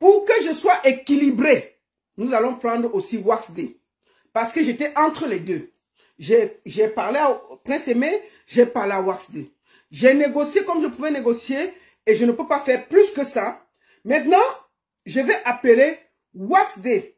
Pour que je sois équilibré, nous allons prendre aussi Wax Day. Parce que j'étais entre les deux. J'ai parlé à Prince Aimé, j'ai parlé à Wax Day. J'ai négocié comme je pouvais négocier et je ne peux pas faire plus que ça. Maintenant, je vais appeler Wax Day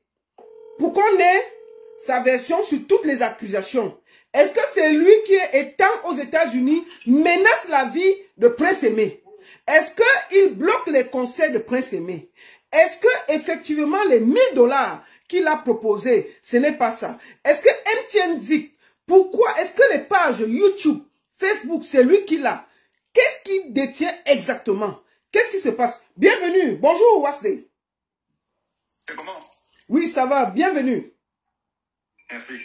pour qu'on ait sa version sur toutes les accusations. Est-ce que c'est lui qui, étant aux États-Unis, menace la vie de Prince Aimé? Est-ce qu'il bloque les conseils de Prince Aimé? Est-ce que effectivement les 1000 $ qu'il a proposé, ce n'est pas ça? Est-ce que MTN Zik, pourquoi est-ce que les pages YouTube, Facebook, c'est lui qui l'a? Qu'est-ce qu'il détient exactement? Qu'est-ce qui se passe? Bienvenue. Bonjour, Wax Day. C'est comment? Oui, ça va. Bienvenue. Merci.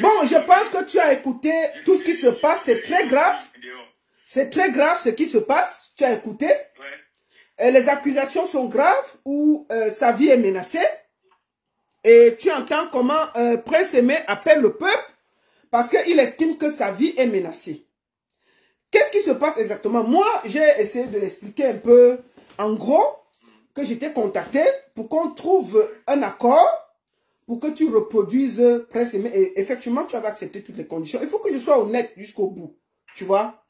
Bon, je pense que tu as écouté tout ce qui se passe. C'est très grave. C'est très grave ce qui se passe. Tu as écouté. Ouais. Les accusations sont graves ou sa vie est menacée. Et tu entends comment Prince Aimé appelle le peuple parce qu'il estime que sa vie est menacée. Qu'est-ce qui se passe exactement? Moi, j'ai essayé de l'expliquer un peu en gros que j'étais contacté pour qu'on trouve un accord pour que tu reproduises Prince Aimé. Et effectivement, tu avais accepté toutes les conditions. Il faut que je sois honnête jusqu'au bout. Tu vois?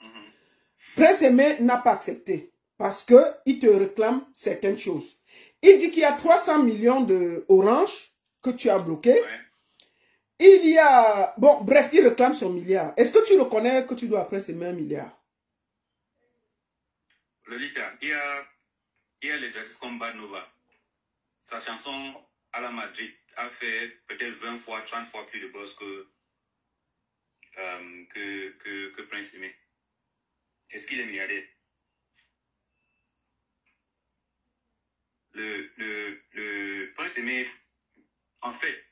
Prince Aimé n'a pas accepté parce qu'il te réclame certaines choses. Il dit qu'il y a 300 millions de Orange que tu as bloqué. Ouais. Il y a... Bon, bref, il réclame son milliard. Est-ce que tu reconnais que tu dois à Prince Aimé 1 milliard? Lolita, il y a les artistes comme Bad Nova. Sa chanson à la Madrid a fait peut-être 20 fois, 30 fois plus de buzz que Prince Aimé. Est-ce qu'il est milliardaire? Le Prince Aimé, en fait,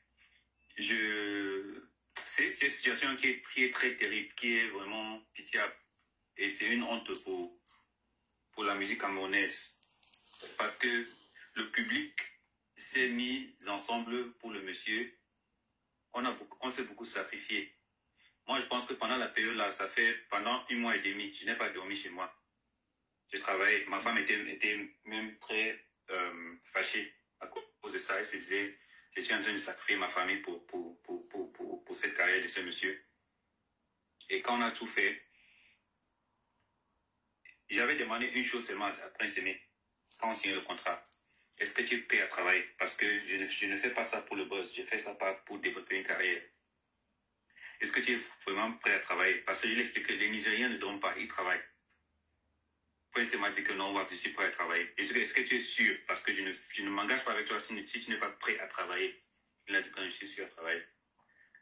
c'est une situation qui est très terrible, qui est vraiment pitiable. Et c'est une honte pour la musique camerounaise. Parce que le public s'est mis ensemble pour le monsieur. On s'est beaucoup sacrifié. Moi, je pense que pendant la période là, ça fait pendant 1 mois et demi, je n'ai pas dormi chez moi. J'ai travaillé. Ma femme était même très fâchée à cause de ça. Elle se disait, je suis en train de sacrifier ma famille pour cette carrière de ce monsieur. Et quand on a tout fait, j'avais demandé une chose seulement à Prince Aimé, quand on signe le contrat. Est-ce que tu es prêt à travailler? Parce que je ne fais pas ça pour le buzz, je fais ça pour développer une carrière. Est-ce que tu es vraiment prêt à travailler? Parce que je l'explique que les Nigériens ne dorment pas, ils travaillent. Prince m'a dit que non, je suis prêt à travailler. Et je dis, est-ce que tu es sûr? Parce que je ne m'engage pas avec toi si tu n'es pas prêt à travailler. Il a dit que je suis sûr à travailler.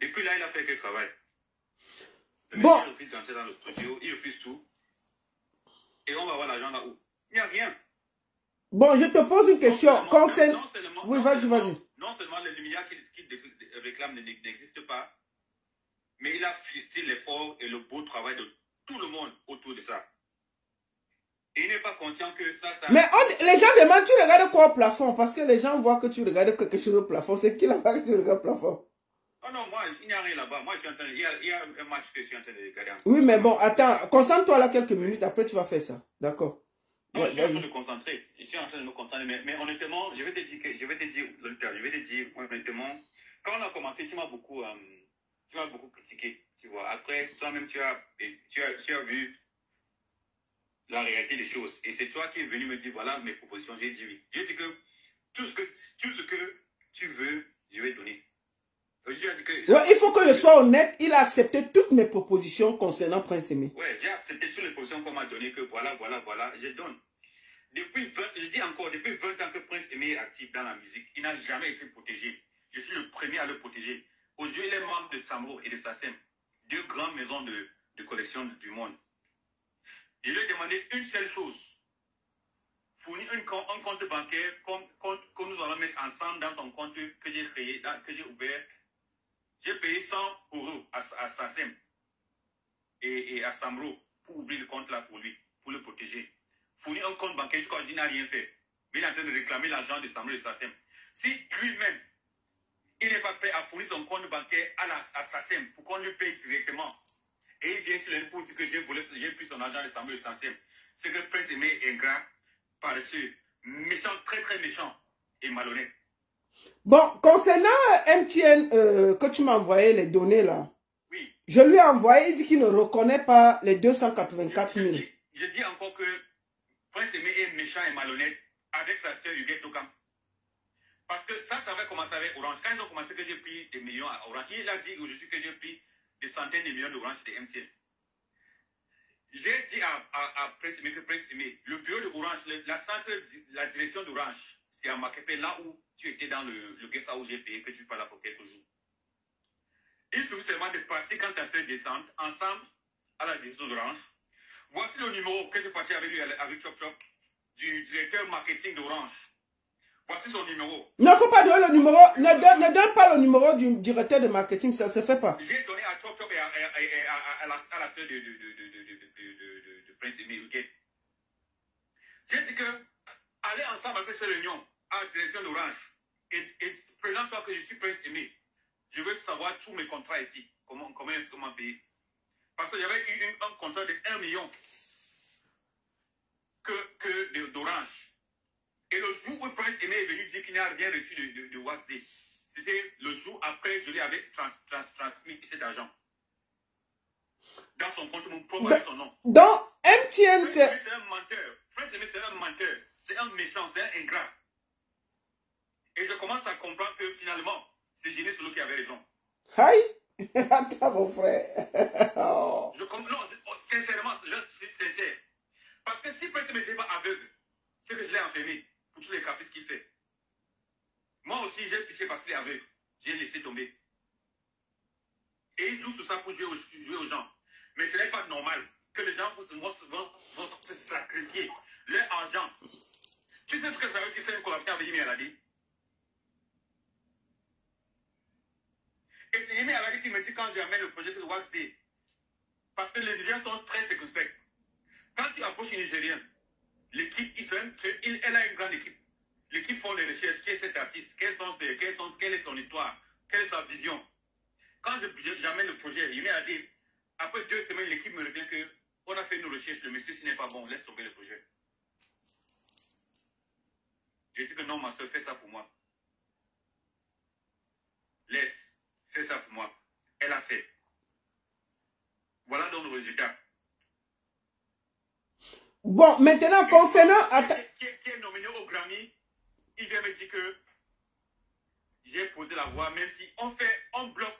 Depuis là, il a fait que travail. Le Bon. monsieur refuse d'entrer dans le studio, il refuse tout. Et on va voir l'argent là où? Il n'y a rien. Bon, je te pose une question. Oui, vas-y. Non seulement les milliards qu'il réclame n'existent pas, mais il a frustré l'effort et le beau travail de tout le monde autour de ça. Et il n'est pas conscient que ça... Mais les gens demandent, tu regardes quoi au plafond? Parce que les gens voient que tu regardes quelque chose au plafond. C'est qui là-bas que tu regardes au plafond? Oh non, moi, il n'y a rien là-bas. Moi, il y a un match que je suis en train de regarder. Oui, mais bon, attends. Concentre-toi là quelques minutes. Après, tu vas faire ça. D'accord. Non, je suis en train de me concentrer. Je suis en train de me concentrer. Mais honnêtement, je vais te dire honnêtement, quand on a commencé, tu m'as beaucoup critiqué. Tu vois. Après, toi-même, tu as vu la réalité des choses. Et c'est toi qui es venu me dire, voilà mes propositions. J'ai dit oui. J'ai dit que tout ce que tu veux, je vais donner. Ouais, il faut que je sois honnête. Il a accepté toutes mes propositions concernant Prince Aimé. Ouais, j'ai accepté toutes les positions qu'on m'a données, que voilà, je donne. Depuis 20 ans que Prince Aimé est actif dans la musique, il n'a jamais été protégé. Je suis le premier à le protéger. Aujourd'hui, il est membre de Samro et de SACEM, 2 grandes maisons de collection du monde. Je lui ai demandé une seule chose. Fournir un compte bancaire que nous allons mettre ensemble dans ton compte que j'ai créé, que j'ai ouvert. J'ai payé 100 € à SACEM et à Samro pour ouvrir le compte là pour lui, pour le protéger. Fournir un compte bancaire jusqu'à aujourd'hui, il n'a rien fait. Mais il est en train de réclamer l'argent de Samro et SACEM. Si lui-même, il n'est pas prêt à fournir son compte bancaire à SACEM pour qu'on lui paye directement, et il vient sur les pour dire que j'ai pris son argent de Samro et SACEM, c'est que Prince Aimé est ingrat, paresseux, méchant, très très méchant. et malhonnête. Bon, concernant MTN, que tu m'as envoyé les données là, Oui. je lui ai envoyé, il dit qu'il ne reconnaît pas les 284 000. Je dis encore que Prince Aimé est méchant et malhonnête avec sa sœur Huguette Tokam. Parce que ça avait commencé avec Orange. Quand ils ont commencé que j'ai pris des millions à Orange, il a dit aujourd'hui que j'ai pris des centaines de millions d'Orange de MTN. J'ai dit à Prince Aimé que Prince Aimé, le bureau de Orange, la direction d'Orange, c'est à Makepe, là où tu étais dans le guest house où j'ai payé, que tu parles là pour quelques jours. Il suffit seulement de partir quand ta soeur descend ensemble à la direction d'Orange. Voici le numéro que j'ai passé avec lui, avec Chop Chop, du directeur marketing d'Orange. Voici son numéro. Non, il ne faut pas donner le numéro. Ne donne pas le numéro du directeur de marketing, ça ne se fait pas. J'ai donné à Chop Chop et à la soeur de Prince Aimé. J'ai dit que allez ensemble avec cette réunion à la direction d'Orange et présente-toi que je suis Prince Aimé. Je veux savoir tous mes contrats ici. Comment payer. Parce qu'il y avait eu un contrat de 1 million d'Orange. Et le jour où Prince Aimé est venu dire qu'il n'a rien reçu de WhatsApp, c'était le jour après, je lui avais transmis cet argent. Dans son compte, mon propre son nom. Donc, MTN, c'est un menteur. Prince Aimé, c'est un menteur. C'est un méchant, c'est un ingrat. Et je commence à comprendre que finalement, c'est Génie Solo qui avait raison. Aïe! Attends, mon frère. Non, sincèrement, je suis sincère. Parce que si Prince Aimé n'était pas aveugle, c'est que je l'ai enfermé pour tous les caprices qu'il fait. Moi aussi, j'ai pitié parce qu'il est aveugle. J'ai laissé tomber. Et il joue sur ça pour jouer aux gens. Mais ce n'est pas normal que les gens vont se sacrifier leur argent. Tu sais ce que ça veut dire faire une collaboration avec Yemi Alade? Et c'est Yemi Alade qui me dit quand j'amène le projet de Wax Day. Parce que les Nigériens sont très circonspects. Quand tu approches une Nigérienne, l'équipe, elle a une grande équipe. L'équipe font des recherches. Qui est cet artiste? Quelle est son histoire? Quelle est sa vision? Quand j'amène le projet, il m'a dit, après 2 semaines, l'équipe me revient que on a fait nos recherches, le monsieur, ce n'est pas bon, laisse tomber le projet. J'ai dit que non, ma soeur, fais ça pour moi. Laisse, fais ça pour moi. Elle a fait. Voilà donc le résultat. Bon, maintenant, concernant... Qui est nominé au Grammy, il vient me dire que j'ai posé la voix, même si on bloque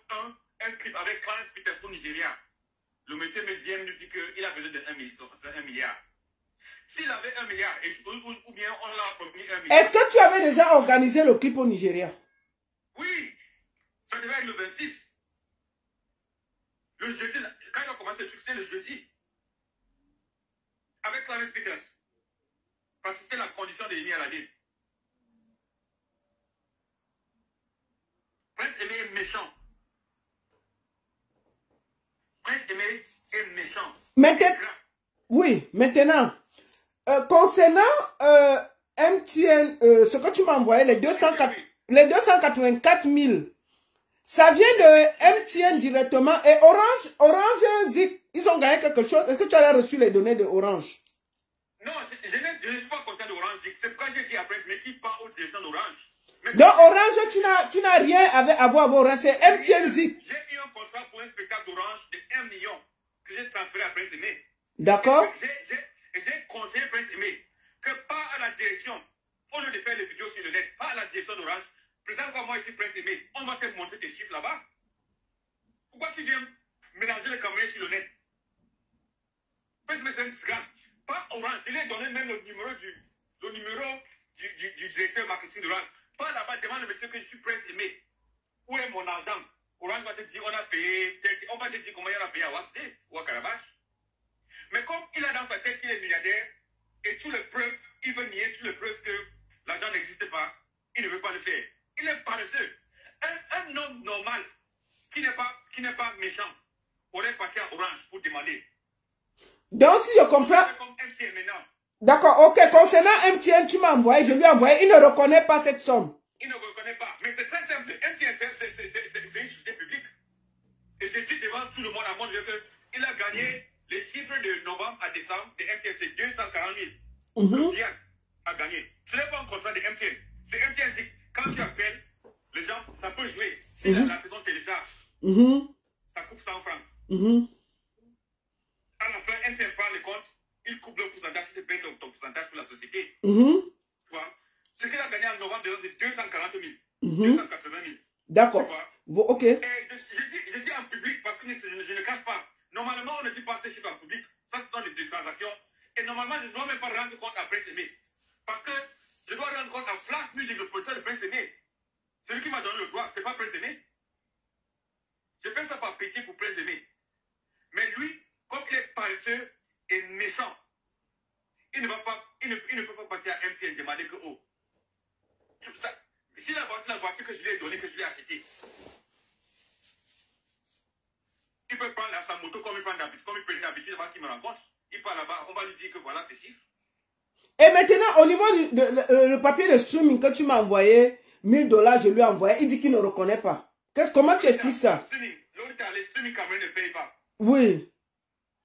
un clip avec Clarence Peters au Nigeria. Le monsieur me vient me dire qu'il a besoin de 1 milliard. S'il avait 1 milliard, ou bien on l'a promis 1 milliard. Est-ce que tu avais déjà organisé le clip au Nigeria? Oui, ça devait être le 26. Le jeudi, quand il a commencé le truc, c'était le jeudi. Avec Clarence Peters. Parce que c'était la condition de Yemi Alade. Prince Aimé est méchant. Prince Aimé est méchant. Maintenant, concernant MTN, ce que tu m'as envoyé, les 284 000, ça vient de MTN directement. Et Orange Zik, ils ont gagné quelque chose. Est-ce que tu as reçu les données de Orange? Non, je ne suis pas conscient d'Orange Zik. C'est pourquoi j'ai dit à Prince, mais qui part aux directions d'Orange. Donc Orange, tu n'as rien à voir avec Orange, c'est MTN Zik. J'ai eu un contrat pour un spectacle d'Orange de 1 million que j'ai transféré à Prince Aimé. D'accord. J'ai conseillé Prince Aimé que pas à la direction, au lieu de faire les vidéos sur le net, pas à la direction d'Orange, présente-moi moi ici Prince Aimé, on va te montrer tes chiffres là-bas. Pourquoi tu viens mélanger les caméras sur le net? Prince Aimé, c'est un disgrâce. Pas Orange, je lui ai donné même le numéro du directeur marketing d'Orange. Pas là-bas, demande le monsieur que je suis Prince Aimé. Où est mon argent? Orange va te dire, on a payé, on va te dire comment il a payé à Wax Day ou à Calabash. Mais comme il a dans sa tête qu'il est milliardaire, et toutes les preuves, il veut nier toutes les preuves que l'argent n'existe pas, il ne veut pas le faire. Il est paresseux. Un homme normal, qui n'est pas méchant, aurait passé à Orange pour demander. Donc si je comprends... D'accord, ok, concernant MTN, tu m'as envoyé, je lui ai envoyé, il ne reconnaît pas cette somme. Il ne reconnaît pas, mais c'est très simple. MTN, c'est une société publique. Et je dis devant tout le monde à mon Dieu qu'il a gagné les chiffres de novembre à décembre de MTN, c'est 240 000. Le Diane a gagné. Ce n'est pas un contrat de MTN. C'est MTN quand tu appelles, les gens, ça peut jouer. Si la saison télécharge, ça coupe 100 francs. À la fin, MTN prend le compte, il coupe le pourcentage, il te paye ton pourcentage pour la société. Ce qu'il a gagné en novembre, c'est 240 000, 280 000. D'accord. Ok. Et je dis en public parce que je ne cache pas. Normalement, on ne dit pas ces chiffres en public. Ça, c'est dans les transactions. Et normalement, je ne dois même pas rendre compte à Prince Aimé. Parce que je dois rendre compte à Flash Music, le producteur de Prince Aimé. Celui qui m'a donné le droit, ce n'est pas Prince Aimé. Je fais ça par pitié pour Prince Aimé. Mais lui, comme il est paresseux et méchant, il ne peut pas passer à MTN et demander que, oh, si la voiture que je lui ai donnée, que je lui ai achetée, il peut prendre sa moto comme il prend d'habitude, comme il peut d'habitude, avant qu'il me rencontre. Il part là-bas, on va lui dire que voilà tes chiffres. Et maintenant, au niveau le papier de streaming que tu m'as envoyé, 1000 $, je lui ai envoyé, il dit qu'il ne reconnaît pas. Comment tu expliques ça? Le streaming Cameroun ne paye pas. Oui.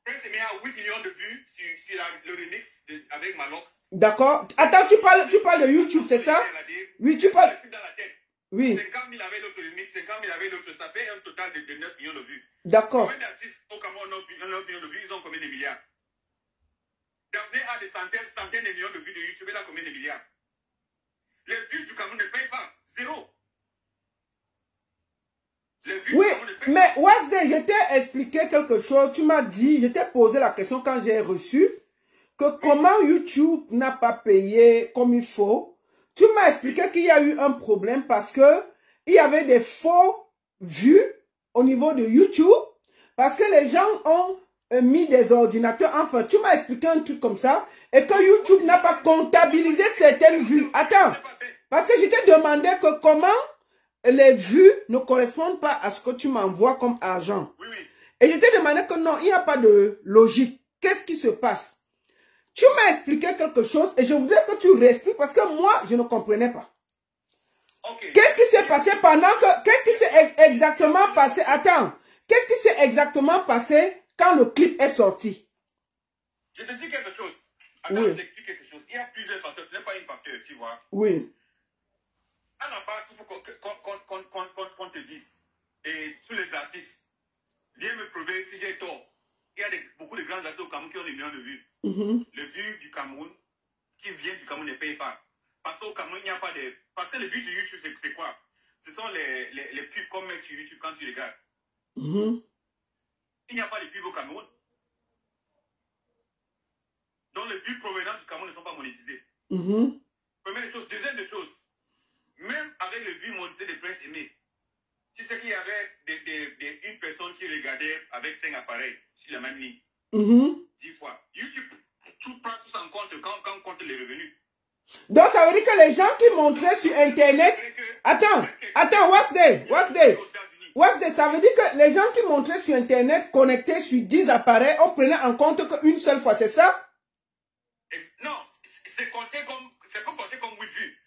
Prince Aimé a 8 millions de vues sur le remix avec Malox. D'accord. Attends, tu parles de YouTube, c'est ça? Oui, tu parles. Oui. 50 000 avec l'autre remix, 50 000 avec l'autre, ça fait un total de 9 millions de vues. D'accord. Combien d'artistes au Cameroun ont 9 millions de vues, ils ont combien de milliards? Daphné a des centaines de millions de vues de YouTube, elle a combien de milliards? Les vues du Cameroun ne payent pas. Zéro. Oui, mais Wasday, je t'ai expliqué quelque chose. Tu m'as dit, je t'ai posé la question quand j'ai reçu que comment YouTube n'a pas payé comme il faut. Tu m'as expliqué qu'il y a eu un problème parce que il y avait des faux vues au niveau de YouTube parce que les gens ont mis des ordinateurs. Enfin, tu m'as expliqué un truc comme ça et que YouTube n'a pas comptabilisé certaines vues. Attends, parce que je t'ai demandé que comment les vues ne correspondent pas à ce que tu m'envoies comme argent. Et je t'ai demandé que non, il n'y a pas de logique. Qu'est-ce qui se passe? Tu m'as expliqué quelque chose et je voudrais que tu réexpliques parce que moi, je ne comprenais pas. Qu'est-ce qui s'est passé pendant que... Qu'est-ce qui s'est exactement passé? Attends. Qu'est-ce qui s'est exactement passé quand le clip est sorti? Je te dis quelque chose. Attends, je t'explique quelque chose. Il y a plusieurs facteurs. Ce n'est pas une facteur, tu vois. Oui. À la base, il faut qu'on te dise. Et tous les artistes, viens me prouver si j'ai tort. Il y a beaucoup de grands artistes au Cameroun qui ont des millions de vues. Les vues du Cameroun, qui viennent du Cameroun, ne payent pas. Parce qu'au Cameroun, il n'y a pas de... Parce que les vues de YouTube, c'est quoi? Ce sont les pubs qu'on met sur YouTube quand tu regardes. Il n'y a pas de pubs au Cameroun. Donc les vues provenant du Cameroun ne sont pas monétisées. Première des choses. Deuxième des choses. Même avec les vues monétisées de Prince Aimé, tu sais qu'il y avait une personne qui regardait avec 5 appareils sur la même ligne. 10 fois. YouTube, tout prend tout ça en compte quand on compte les revenus. Donc ça veut dire que les gens qui montraient sur Internet... Attends, Wasday, ça veut dire que les gens qui montraient sur Internet connectés sur 10 appareils, on prenait en compte qu'une seule fois, c'est ça? Non, c'est compté comme 8 vues.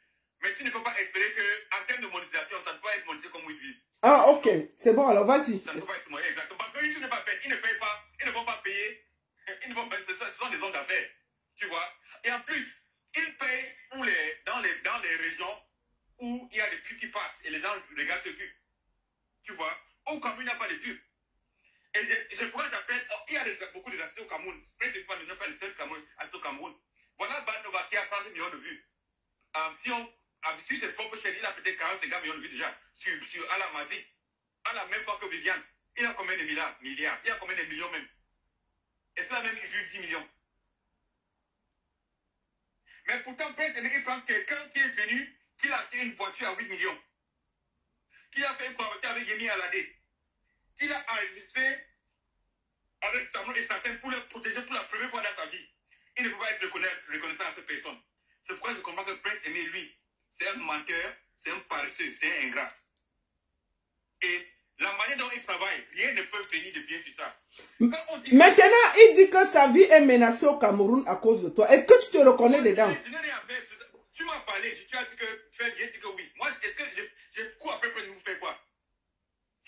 Mais tu ne peux pas espérer qu'en termes de monétisation, ça ne peut pas être monétisé comme 8 vues. Ah, ok. C'est bon, alors vas-y. Ça ne peut pas être monétisé, exactement. Parce que YouTube n'est pas fait. Ils ne payent pas. Ils ne vont pas payer. Ce sont des hommes d'affaires. Tu vois. Et en plus, ils payent dans les régions où il y a des pubs qui passent. Et les gens regardent ce pub. Tu vois. Au Cameroun, il n'y a pas de pubs. Et c'est pourquoi j'appelle. Il y a beaucoup d'artistes au Cameroun. Presque pas les seuls artistes au Cameroun. Voilà Banova qui a 30 millions de vues. Si ses propres chaînes, il a peut-être 45 millions de vues déjà sur Ala Madrid. À la même fois que Viviane. Il a combien de milliards? Il a combien de millions même? Est-ce qu'il a même vu 10 millions? Mais pourtant, Prince Aimé prend quelqu'un qui est venu, qui a acheté une voiture à 8 millions. Qui a fait une conversation avec Yemi Alade. Qui l'a enregistré avec Samuel et sa scène pour le protéger pour la première fois dans sa vie. Il ne peut pas être reconnaissant à cette personne. C'est pourquoi je comprends que Prince Aimé, lui, c'est un menteur, c'est un paresseux, c'est un ingrat. Et la manière dont il travaille, rien ne peut venir de bien sur ça. Maintenant, il dit que sa vie est menacée au Cameroun à cause de toi. Est-ce que tu te reconnais dedans? Je n'ai rien fait. Tu m'as parlé, tu as dit que j'ai dit que oui. Moi, est-ce que je cours après Prince Aimé, vous faites quoi?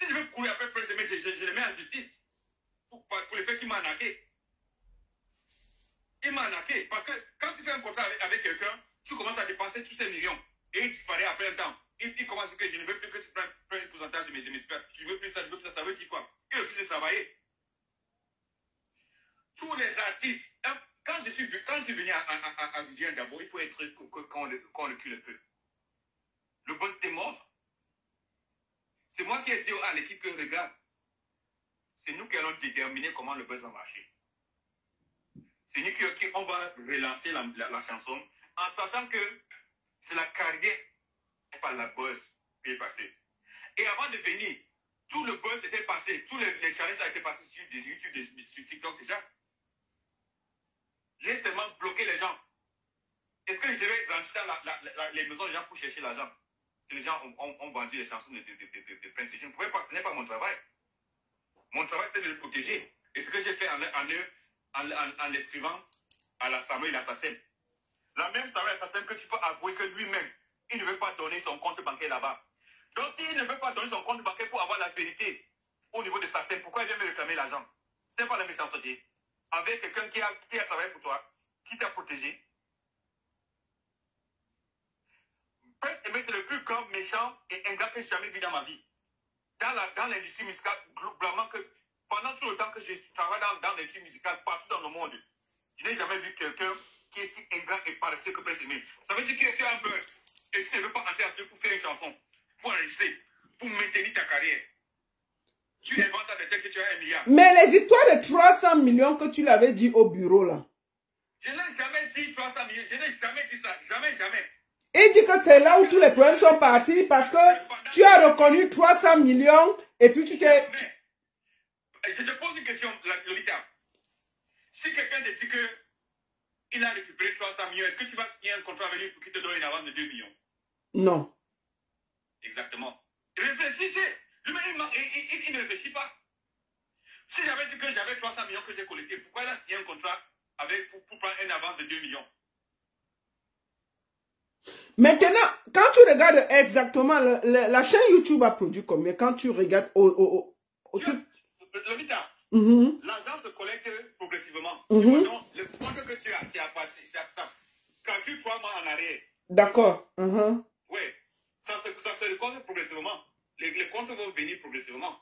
Si je veux courir après Prince Aimé, je le mets en justice. Pour le fait qu'il m'a arnaqué. Il m'a arnaqué. Parce que quand tu fais un contrat avec quelqu'un, tu commences à dépenser tous ces millions. Et il disparaît après un temps. il commence à dire que je ne veux plus que tu prennes un pourcentage de mes spermes. Je ne veux plus ça, je veux plus ça. Ça veut dire quoi? Il refuse de travailler. Tous les artistes, hein, quand je suis venu à Viviane d'abord, il faut être qu'on recule un peu. Le boss était mort. C'est moi qui ai dit à l'équipe que regarde, c'est nous qui allons déterminer comment le buzz va marcher. C'est nous qui on va relancer la chanson en sachant que c'est la carrière par la buzz qui est passée. Et avant de venir, tout le buzz était passé, tous les challenges ont été passés sur YouTube, sur TikTok déjà. J'ai seulement bloqué les gens. Est-ce que je devais rentrer dans les maisons des gens pour chercher l'argent? Les gens ont vendu les chansons de Prince. Je ne pouvais pas, ce n'est pas mon travail. Mon travail, c'est de le protéger. Et ce que j'ai fait en l'écrivant à la Samuel Assassin. La même Samuel Assassin que tu peux avouer que lui-même, il ne veut pas donner son compte bancaire là-bas. Donc, s'il ne veut pas donner son compte bancaire pour avoir la vérité au niveau de Assassin, pourquoi il vient me réclamer l'argent? Ce n'est pas la méchanceté. Avec quelqu'un qui a travaillé pour toi, qui t'a protégé. Prince Aimé, c'est le plus grand méchant et ingrat que j'ai jamais vu dans ma vie. Dans l'industrie musicale, globalement, que pendant tout le temps que je travaille dans l'industrie musicale, partout dans le monde, je n'ai jamais vu quelqu'un qui est si ingrat et paresseux que Prince Aimé. Ça veut dire que tu as un beurre et tu ne veux pas entrer à ce pour faire une chanson, pour enregistrer, pour maintenir ta carrière. Tu inventes à tête que tu as 1 milliard. Mais les histoires de 300 millions que tu l'avais dit au bureau là. Je n'ai jamais dit 300 millions, je n'ai jamais dit ça, jamais. Il dit que c'est là où tous les problèmes sont partis parce que tu as reconnu 300 millions et puis tu t'es... Je te pose une question, Lolita. Si quelqu'un te dit qu'il a récupéré 300 millions, est-ce que tu vas signer un contrat avec lui pour qu'il te donne une avance de 2 millions? Non. Exactement. Réfléchissez. Lui-même, il ne réfléchit pas. Si j'avais dit que j'avais 300 millions que j'ai collectés, pourquoi il a signé un contrat pour prendre une avance de 2 millions? Maintenant, quand tu regardes exactement, la chaîne YouTube a produit combien? Quand tu regardes Lolita, l'argent se collecte progressivement. Le compte que tu as, c'est ça. Calcule 3 mois en arrière. D'accord. Oui, ça se récolte progressivement. Les comptes vont venir progressivement.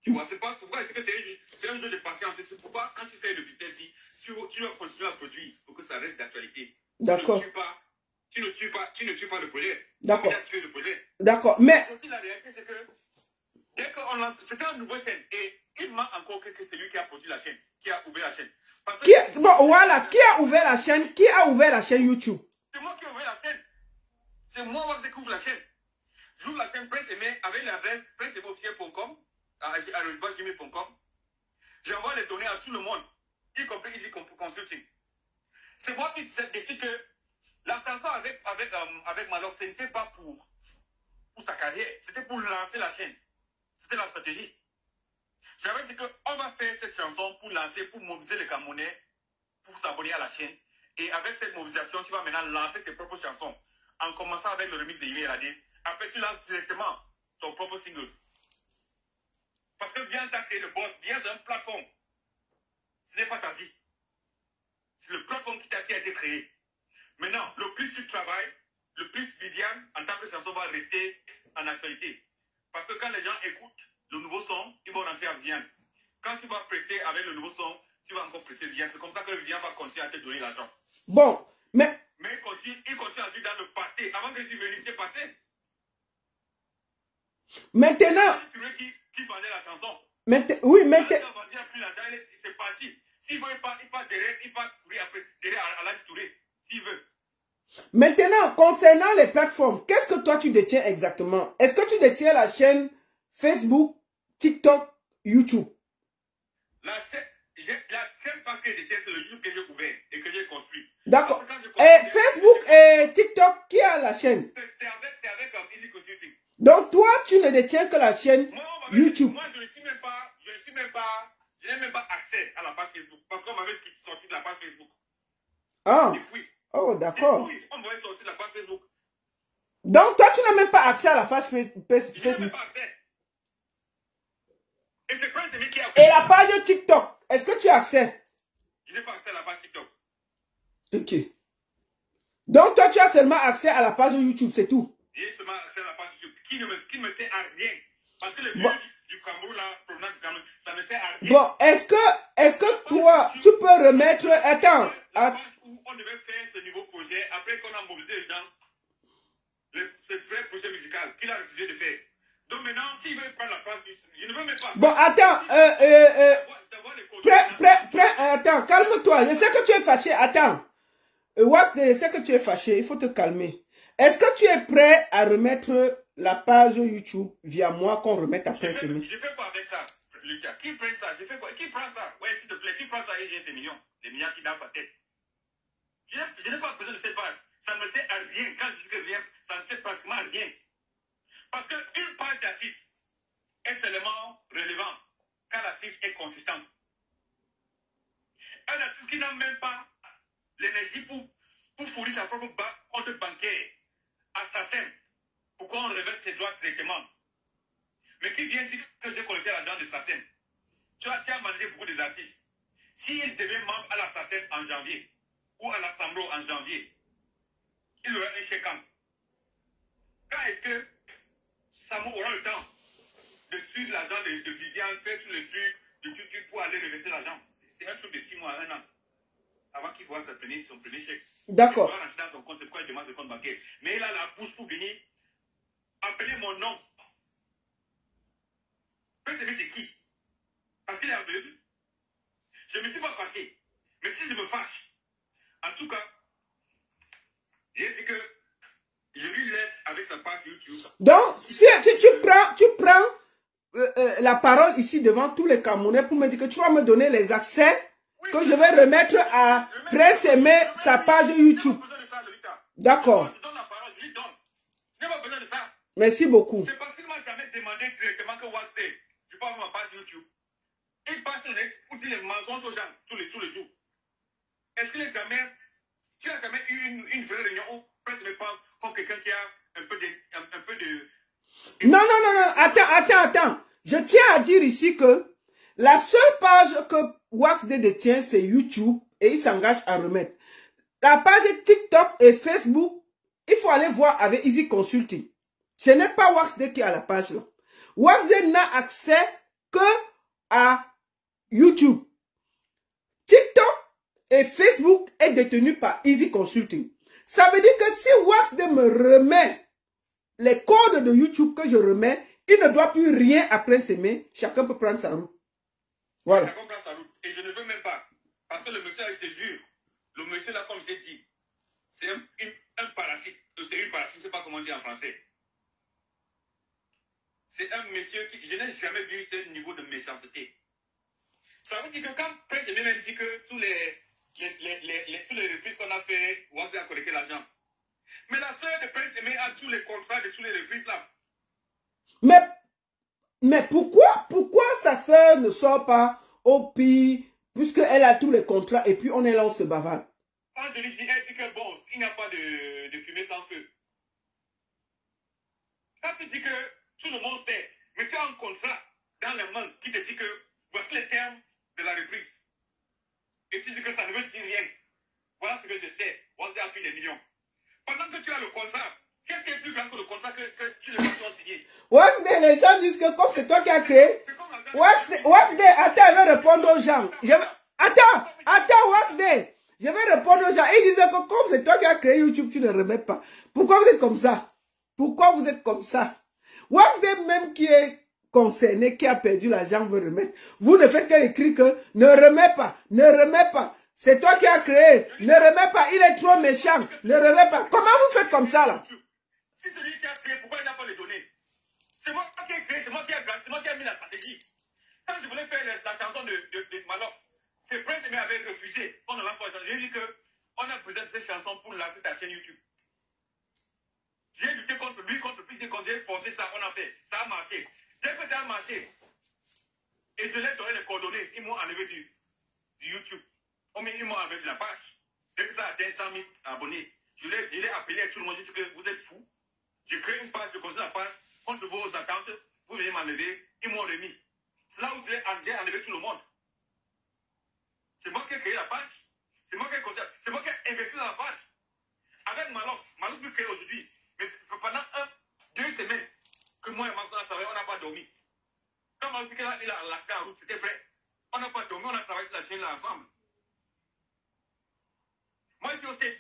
Tu vois, c'est pas pourquoi c'est que c'est un jeu de patience. C'est pourquoi quand tu fais le business, tu dois continuer à produire pour que ça reste d'actualité. D'accord. Tu ne tues pas le projet. D'accord. Tu le projet. D'accord, mais... La réalité, c'est que dès qu'on lance, c'était une nouvelle chaîne. Et il manque encore que c'est lui qui a produit la chaîne, qui a ouvert la chaîne. Bon, voilà, qui a ouvert la chaîne? Qui a ouvert la chaîne YouTube? C'est moi qui ai ouvert la chaîne. C'est moi qui ouvre la chaîne. J'ouvre la chaîne Prince Aimé avec l'adresse princeaimé.com, @gmail.com. J'envoie les données à tout le monde, y compris Easy Consulting. C'est moi qui décide que la chanson avec Malox, ce n'était pas pour sa carrière, c'était pour lancer la chaîne. C'était la stratégie. J'avais dit qu'on va faire cette chanson pour lancer, pour mobiliser les Camerounais, pour s'abonner à la chaîne. Et avec cette mobilisation, tu vas maintenant lancer tes propres chansons. En commençant avec le remix de Yves Radé. Après, tu lances directement ton propre single. Parce que Viviane t'a créé le boss. Viviane, c'est une plateforme. Ce n'est pas ta vie. C'est le plateforme qui a été créé. Maintenant, le plus tu travailles, le plus Viviane, en tant que chanson, va rester en actualité. Parce que quand les gens écoutent le nouveau son, ils vont rentrer à Viviane. Quand tu vas prester avec le nouveau son, tu vas encore prester Viviane. C'est comme ça que Viviane va continuer à te donner l'argent. Bon, mais il continue à vivre dans le passé. Avant que je suis venu, c'était passé. Maintenant... Qui vendait la chanson? Oui, mais... C'est parti. S'il veut, il part derrière, il part courir après, derrière à l'âge Touré. S'il veut. Maintenant, concernant les plateformes, qu'est-ce que toi tu détiens exactement? Est-ce que tu détiens la chaîne Facebook, TikTok, YouTube? La chaîne parce que je détiens, c'est le YouTube que j'ai ouvert et que j'ai construit. D'accord. Et Facebook et TikTok, qui a la chaîne? C'est avec Easy Consulting. Donc toi, tu ne détiens que la chaîne YouTube. Moi, je n'ai même pas accès à la page Facebook parce qu'on m'avait sorti de la page Facebook. Ah. Et puis, oh, d'accord. Oui, on m'avait sorti de la page Facebook. Donc toi, tu n'as même pas accès à la page Facebook. Je n'ai même pas accès. Et c'est quoi, c'est qui a... Et la page TikTok, est-ce que tu as accès? Je n'ai pas accès à la page TikTok. Ok. Donc toi, tu as seulement accès à la page YouTube, c'est tout? J'ai seulement accès à la page qui ne me sert à rien. Parce que le but du Cameroun, la provenance du Cameroun, ça ne sert à rien. Bon, est-ce que toi, tu peux remettre... Attends. Où on devait faire ce nouveau projet, après qu'on a mobilisé les gens, ce vrai projet musical qu'il a refusé de faire. Donc maintenant, s'il veut prendre la place, je ne veux même pas. Bon, attends. Attends, calme-toi. Je sais que tu es fâché. Attends. Wax, je sais que tu es fâché. Il faut te calmer. Est-ce que tu es prêt à remettre la page YouTube via moi qu'on remette après semaine? Je fais quoi avec ça, Lucas? Qui prend ça? Je fais quoi? Qui prend ça? Ouais, s'il te plaît, qui prend ça et j'ai ces millions? Les millions qui dans sa tête. Je n'ai pas besoin de cette page. Ça ne me sert à rien. Quand je dis que rien, ça ne sert pratiquement à rien. Parce qu'une page d'artiste est seulement relevant quand l'artiste est consistant. Un artiste qui n'a même pas l'énergie pour fournir sa propre compte bancaire assassin, pourquoi on reverse ses droits directement? Mais qui vient dire que j'ai collecté l'argent de SACEM? Tu as managé beaucoup des artistes. S'ils deviennent membres à la SACEM en janvier, ou à la SAMRO en janvier, ils auront un chèque. Quand est-ce que SAMRO aura le temps de suivre l'argent de Viviane, faire tous les trucs de YouTube pour aller reverser l'argent? C'est un truc de 6 mois à 1 an. Avant qu'il voit son premier chèque. D'accord. Il doit rentrer dans son compte, c'est pourquoi il demande ce compte bancaire. Mais il a la bouche pour venir appeler mon nom. C'est qui? Parce qu'il est aveugle. Je ne me suis pas fâché. Mais si je me fâche, en tout cas, j'ai dit que je lui laisse avec sa page YouTube. Donc, si tu prends la parole ici devant tous les Camerounais pour me dire que tu vas me donner les accès que je vais remettre à présemer sa page YouTube. D'accord. Je donne la parole, je lui donne. Je n'ai pas besoin de ça. Merci beaucoup. C'est parce qu'il ne m'a jamais demandé directement que Waxday, je peux avoir ma page YouTube. Il passe sur le net pour dire les mensonges aux gens tous les jours. Est-ce que tu as jamais eu une vraie réunion où presque ne parle comme quelqu'un qui a un peu de... Non. Attends. Je tiens à dire ici que la seule page que Waxday détient, c'est YouTube et il s'engage à remettre. La page TikTok et Facebook, il faut aller voir avec Easy Consulting. Ce n'est pas Waxday qui a la page là. Waxday n'a accès que à YouTube. TikTok et Facebook est détenu par Easy Consulting. Ça veut dire que si Waxday me remet les codes de YouTube que je remets, il ne doit plus rien après s'aimer. Chacun peut prendre sa route. Voilà. Chacun prend sa route. Et je ne veux même pas. Parce que le monsieur, je te jure, le monsieur là, comme je l'ai dit, c'est un parasite. C'est une parasite, je ne sais pas comment dire en français. C'est un monsieur qui, je n'ai jamais vu ce niveau de méchanceté. Ça veut dire que quand Prince Aimé même dit que tous les reprises qu'on a fait, Waxday a collecté l'argent. Mais la sœur de Prince Aimé a tous les contrats de tous les reprises là. Mais pourquoi sa sœur ne sort pas au pire, puisqu'elle a tous les contrats et puis on est là, on se bavarde? Quand je lui dis, elle dit que bon, il n'y a pas de fumée sans feu. Quand tu dis que tout le monde sait, mais tu as un contrat dans les mains qui te dit que voici les termes de la reprise. Et tu dis que ça ne veut dire rien. Voilà ce que je sais. Waxday a pris des millions. Pendant que tu as le contrat, qu'est-ce qui est plus grand que le contrat que tu les as signé? Waxday, les gens disent que comme c'est toi qui as créé. Waxday, attends, je vais répondre aux gens. Attends, Waxday. Je vais répondre aux gens. Ils disent que comme c'est toi qui as créé YouTube, tu ne remets pas. Pourquoi vous êtes comme ça? Pourquoi vous êtes comme ça? Waxday même qui est concerné, qui a perdu l'argent, veut remettre. Vous ne faites qu'écrire que ne remets pas, ne remets pas. C'est toi qui as créé, ne remets pas. Il est trop méchant, ne remets pas. Comment vous faites comme ça là? Si celui qui a créé, pourquoi il n'a pas les données? C'est moi qui ai créé, c'est moi qui ai mis la stratégie. Quand je voulais faire la chanson de Malox, c'est Prince Aimé avait refusé. On ne lance pas. J'ai dit qu'on a besoin de cette chanson pour lancer ta chaîne YouTube. J'ai lutté contre lui, contre plus, j'ai forcé ça, on a fait. Ça a marché. Dès que ça a marché, et je leur ai donné les coordonnées, ils m'ont enlevé du YouTube. Ils m'ont enlevé de la page. Dès que ça a atteint 100 000 abonnés, je l'ai appelé à tout le monde, j'ai dit que vous êtes fous. J'ai créé une page, je construis la page, contre vos attentes, vous venez m'enlever, ils m'ont remis. C'est là où j'ai enlevé tout le monde. C'est moi qui ai créé la page. C'est moi qui ai construit, c'est moi qui ai investi dans la page. Avec Malox peut créer aujourd'hui. Mais pendant 2 semaines, moi et Max, on a travaillé, on n'a pas dormi. Quand Max il a lâché la route, c'était prêt. On n'a pas dormi, on a travaillé sur la chaîne là ensemble. Moi, je suis au States.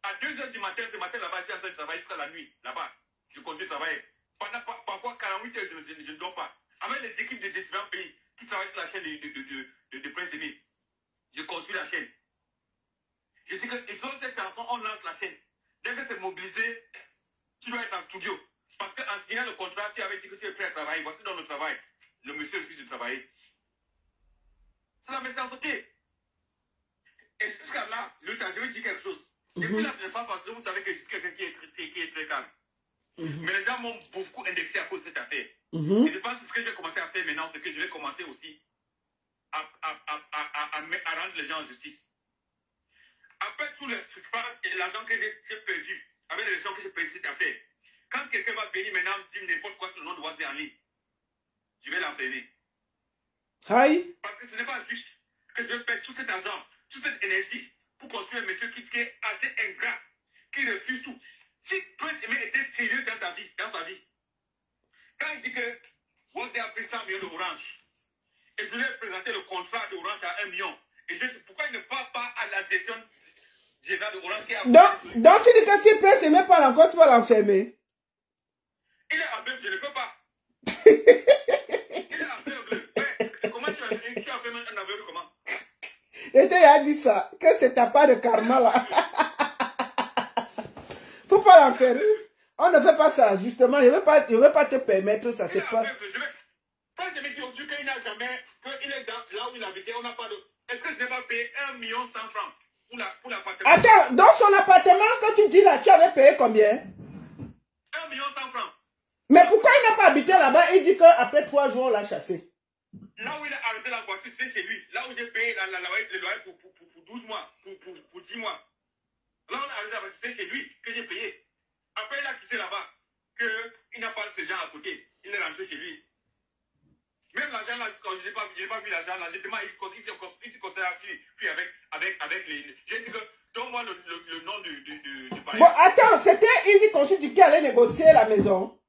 À 2h du matin, ce matin là-bas, je suis en train de travailler jusqu'à la nuit, là-bas. Je continue de travailler. Parfois, 48 heures, je ne dors pas. Avec les équipes de différents pays qui travaillent sur la chaîne de Prince Aimé. Je construis la chaîne. Je dis que, et dans cette chanson, on lance la chaîne. Dès que c'est mobilisé, tu dois être en studio. Parce qu'en signant le contrat, tu avais dit que tu es prêt à travailler. Voici dans le travail. Le monsieur refuse de travailler. C'est la méchanceté. Et jusqu'à là, le temps, je vais dire quelque chose. Et puis là, ce n'est pas parce que vous savez que je suis quelqu'un qui est très calme. Mais les gens m'ont beaucoup indexé à cause de cette affaire. Et je pense que ce que je vais commencer à faire maintenant, c'est que je vais commencer aussi à rendre les gens en justice. Après tout l'espace et l'argent que j'ai perdu, avec les gens que j'ai perdu cette affaire, quand quelqu'un va venir maintenant me dire n'importe quoi sur le nom de Wazé en ligne, je vais l'enfermer. Aïe. Parce que ce n'est pas juste que je vais perdre tout cet argent, toute cette énergie pour construire un monsieur qui est assez ingrat, qui refuse tout. Si Prince Aimé était sérieux dans sa vie, quand il dit que Wazé a pris 100 millions d'Orange, et je lui ai présenté le contrat d'Orange à 1 million, et je sais pourquoi il ne parle pas à la gestion générale d'Orange qui a... Donc tu dis que si Prince Aimé parle encore, tu vas l'enfermer. Il est aveugle, je ne peux pas. Il est aveugle. Mais comment tu as fait un aveugle comment? Et tu as dit ça, que c'est ta part de karma là. Faut pas l'enfermer. On ne fait pas ça, justement. Je ne veux pas te permettre ça. C'est pas... Quand je me dis aujourd'hui qu'il n'a jamais, qu'il est là où il habitait, on n'a pas de... Est-ce que je n'ai pas payé 1 100 000 francs pour l'appartement? Attends, dans son appartement, quand tu dis là, tu avais payé combien? 1 100 000 francs. Mais pourquoi il n'a pas habité là-bas? Il dit qu'après 3 jours, on l'a chassé. Là où il a arrêté la voiture, c'est chez lui. Là où j'ai payé le loyer pour 12 mois, pour 10 mois. Là où on a arrêté la voiture, c'est chez lui que j'ai payé. Après, il a quitté là-bas, qu'il n'a pas ce gens à côté. Il est rentré chez lui. Même l'argent là, je n'ai pas vu l'argent là. J'ai demandé, il se considère puis avec les... J'ai dit que, donne-moi le nom du bailleur. Bon, attends, c'était Easy Consult qui allait négocier la maison.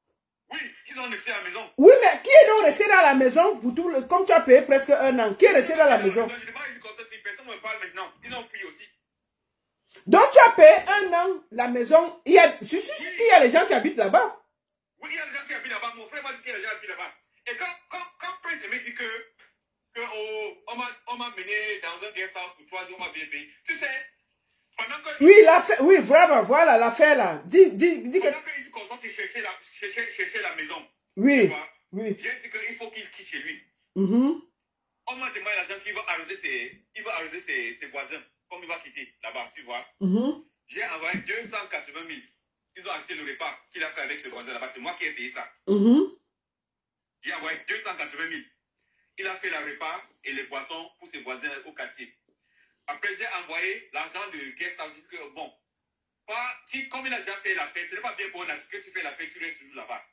Oui, ils ont négocié la maison. Oui, mais qui est donc resté dans la maison pour tout comme tu as payé presque 1 an? Qui est resté dans la maison? Je demande Easy Consult, si personne ne me parle maintenant. Ils ont fui aussi. Donc tu as payé 1 an la maison. Je suis sûr qu'il y a les gens qui habitent là-bas. Oui, il y a des gens qui habitent là-bas. Mon frère m'a dit qu'il y a des gens qui habitent là-bas. Et quand Prince Aimé dit on m'a mené dans un guest house pour 3 jours, on m'a bien payé. Tu sais, pendant que... Oui, l'affaire, oui, vraiment, voilà l'affaire là. Dis que... Pendant qu'il se concentre, il cherchait la maison. Oui, oui. J'ai dit qu'il faut qu'il quitte chez lui. On m'a demandé l'argent qu'il va arroser ses voisins, comme il va quitter là-bas, tu vois. J'ai envoyé 280 000. Ils ont acheté le repas qu'il a fait avec ses voisins là-bas. C'est moi qui ai payé ça. J'ai envoyé 280 000. Il a fait le repas et les boissons pour ses voisins au quartier. Après, j'ai envoyé l'argent de guest house. Que bon, comme il a déjà fait la fête, ce n'est pas bien pour un artiste que tu fais la fête, tu restes toujours là-bas.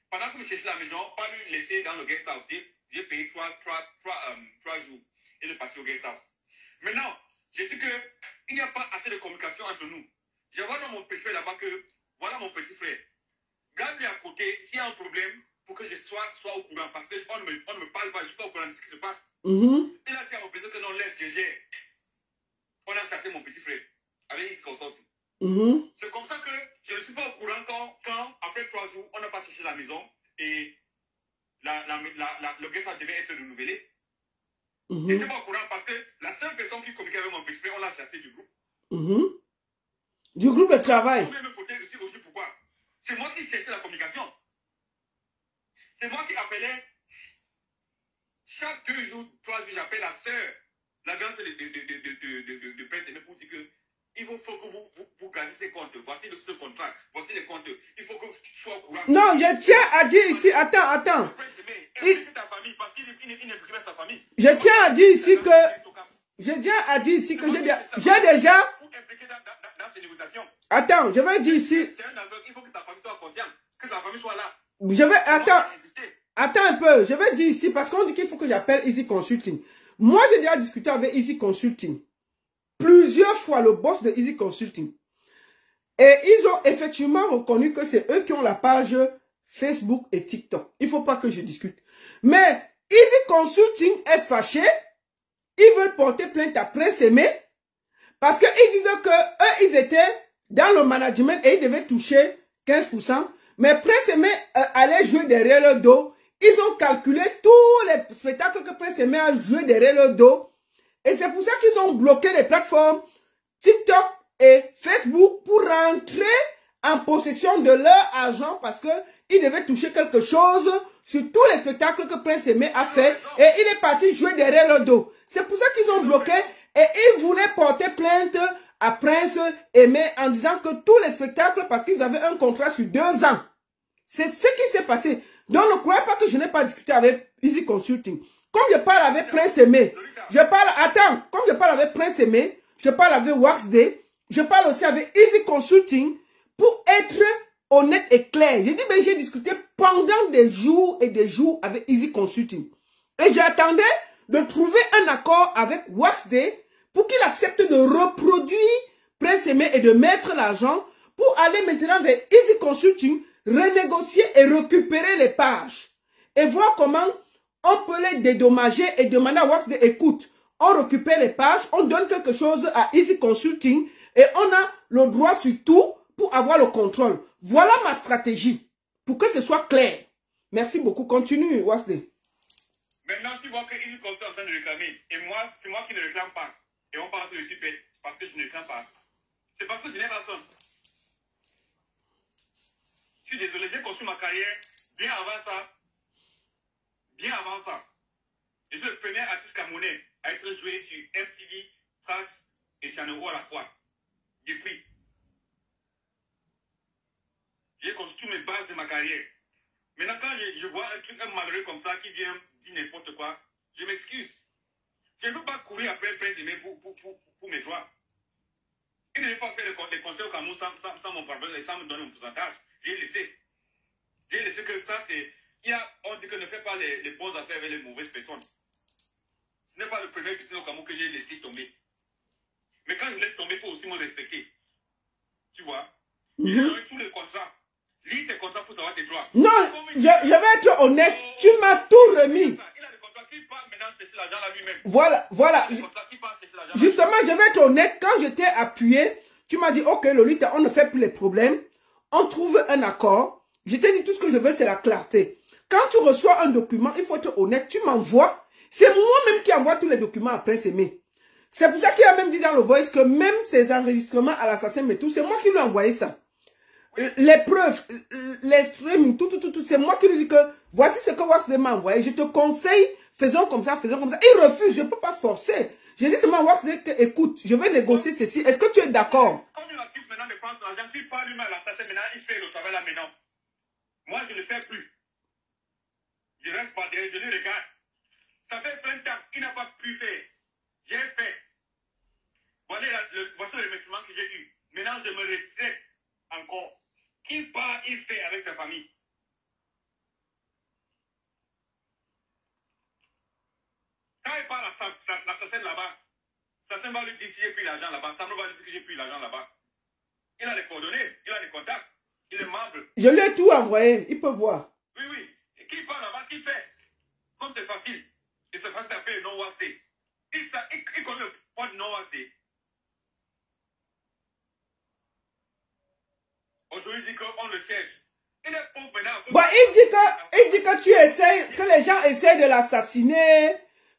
Pendant que je cherchais la maison, pas lui laisser dans le guest house. J'ai payé 3 jours. Il est parti au guest house. Maintenant, j'ai dit qu'il n'y a pas assez de communication entre nous. Je vois dans mon petit frère là-bas que voilà mon petit frère. Garde-lui à côté s'il y a un problème pour que je sois au courant. Parce qu'on ne me parle pas, je ne suis pas au courant de ce qui se passe. Il a dit à mon petit frère que non, laisse, je gère. On a chassé mon petit frère avec Easy Consult. C'est comme ça que je ne suis pas au courant quand après 3 jours, on n'a pas cherché la maison et le guest devait être renouvelé. Je n'étais pas au courant parce que la seule personne qui communiquait avec mon petit frère, on l'a chassé du groupe. Du groupe de travail. Vous pouvez me poser aussi pourquoi? C'est moi qui cherchais la communication. C'est moi qui appelais chaque 2 jours, 3 jours, j'appelle la sœur, la grande de Prince Aimé pour dire que il faut que vous gardez ces comptes. Voici ce contrat, voici les comptes. Il faut que tu sois au courant. Non, je tiens à dire ici, attends. Je tiens à dire ici que j'ai déjà... Attends, je vais dire ici... Il faut que ta famille soit consciente, que ta famille soit là. Attends un peu, je vais dire ici, parce qu'on dit qu'il faut que j'appelle Easy Consulting. Moi, j'ai déjà discuté avec Easy Consulting. Plusieurs fois, le boss de Easy Consulting. Et ils ont effectivement reconnu que c'est eux qui ont la page Facebook et TikTok. Il ne faut pas que je discute. Mais Easy Consulting est fâché. Ils veulent porter plainte à Prince Aimé parce qu'ils disaient que eux, ils étaient dans le management et ils devaient toucher 15%. Mais Prince Aimé allait jouer derrière le dos. Ils ont calculé tous les spectacles que Prince Aimé a joué derrière le dos. Et c'est pour ça qu'ils ont bloqué les plateformes TikTok et Facebook pour rentrer en possession de leur argent parce qu'ils devaient toucher quelque chose sur tous les spectacles que Prince Aimé a fait. Et il est parti jouer derrière le dos. C'est pour ça qu'ils ont bloqué et ils voulaient porter plainte à Prince Aimé en disant que tous les spectacles, parce qu'ils avaient un contrat sur 2 ans. C'est ce qui s'est passé. Donc ne croyez pas que je n'ai pas discuté avec Easy Consulting. Comme je parle avec Prince Aimé, comme je parle avec Prince Aimé, je parle avec Waxday, je parle aussi avec Easy Consulting pour être honnête et clair. J'ai dit, ben, j'ai discuté pendant des jours et des jours avec Easy Consulting. Et j'attendais de trouver un accord avec Waxday pour qu'il accepte de reproduire Prince Aimé et de mettre l'argent pour aller maintenant vers Easy Consulting, renégocier et récupérer les pages. Et voir comment on peut les dédommager et demander à Waxday, écoute, on récupère les pages, on donne quelque chose à Easy Consulting et on a le droit sur tout pour avoir le contrôle. Voilà ma stratégie, pour que ce soit clair. Merci beaucoup. Continue, Waxday. Maintenant, tu vois que Easy Consulting est en train de réclamer. Et moi, c'est moi qui ne réclame pas. Et on pense que je suis bête parce que je ne réclame pas. C'est parce que je n'ai pas le temps. Je suis désolé, j'ai construit ma carrière bien avant ça. Bien avant ça. Je suis le premier artiste camerounais à être joué sur MTV, Trace et Channel à la fois. Depuis. J'ai construit mes bases de ma carrière. Maintenant, quand je vois un malheureux comme ça qui vient dire n'importe quoi, je m'excuse. Je ne veux pas courir après Prince Aimé pour mes droits. Il ne veut pas faire des conseils au Cameroun sans mon problème et sans me donner un pourcentage. J'ai laissé. J'ai laissé que ça, c'est... On dit que ne fais pas les bonnes affaires avec les mauvaises personnes. Ce n'est pas le premier business au Cameroun que j'ai laissé tomber. Mais quand je laisse tomber, il faut aussi me respecter. Tu vois? Il a tous les contrats. Lis tes contrats pour savoir tes droits. Non, je vais être honnête. Tu m'as tout remis. Il a des contrats qui partent maintenant chercher l'argent là lui-même. Voilà. Justement, je vais être honnête. Quand je t'ai appuyé, tu m'as dit, ok, Lolita, on ne fait plus les problèmes. On trouve un accord. Je t'ai dit, tout ce que je veux, c'est la clarté. Quand tu reçois un document, il faut être honnête. Tu m'envoies. C'est moi-même qui envoie tous les documents à Prince Aimé. C'est pour ça qu'il a même dit dans le voice que même ses enregistrements à l'assassin, mais tout, c'est moi qui lui ai envoyé ça. Les preuves, les streaming, tout, c'est moi qui lui dis que voici ce que Waxday m'a envoyé. Je te conseille, faisons comme ça, faisons comme ça. Il refuse, je ne peux pas forcer. J'ai dit seulement Waxday que, écoute, je vais négocier ceci. Est-ce que tu es d'accord? Comme il accuse maintenant de prendre l'argent, il parle lui-même à l'assassin, maintenant il fait le travail là maintenant. Moi, je ne le fais plus. Je reste pas derrière, je le regarde. Ça fait 20 ans, il n'a pas pu faire. J'ai fait. Voici le remerciement que j'ai eu. Maintenant, je me retire encore. Il part, il fait avec sa famille. Quand il parle à l'assassin là-bas, l'assassin va lui dire si j'ai pris l'argent là-bas. Sam va lui dire que j'ai pris l'argent là-bas. Il a les coordonnées, il a les contacts, il est membre. Je lui ai tout envoyé, il peut voir. Oui. Et qui parle là-bas, qui fait? Comme c'est facile. Et c'est facile d'appeler non Waxday. Il connaît le poids de non Waxday. Aujourd'hui, il dit qu'on le cherche. Il est pauvre maintenant. Bon, il dit que tu essayes, que les gens essayent de l'assassiner,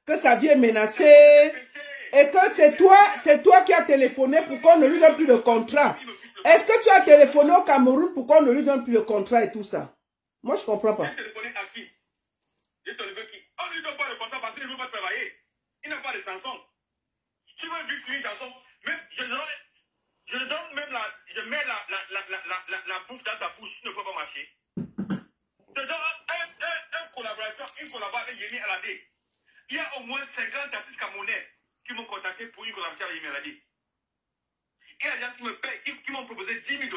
que sa vie est menacée, et que c'est toi qui as téléphoné pour qu'on ne lui donne plus de contrat. Est-ce que tu as téléphoné au Cameroun pour qu'on ne lui donne plus de contrat et tout ça? Moi, je ne comprends pas. J'ai téléphoné à qui? J'ai téléphoné à qui? On ne lui donne pas de contrat parce qu'il ne veut pas travailler. Il n'a pas de chanson. Tu veux vivre une chanson, même, je donne même je mets la bouffe dans ta bouche, tu ne peux pas marcher. Je donne une collaboration avec Yemi Alade. Il y a au moins 50 artistes camerounais qui m'ont contacté pour une collaboration avec Yemi Alade. Il y a des gens qui me payent, qui m'ont proposé 10 000 $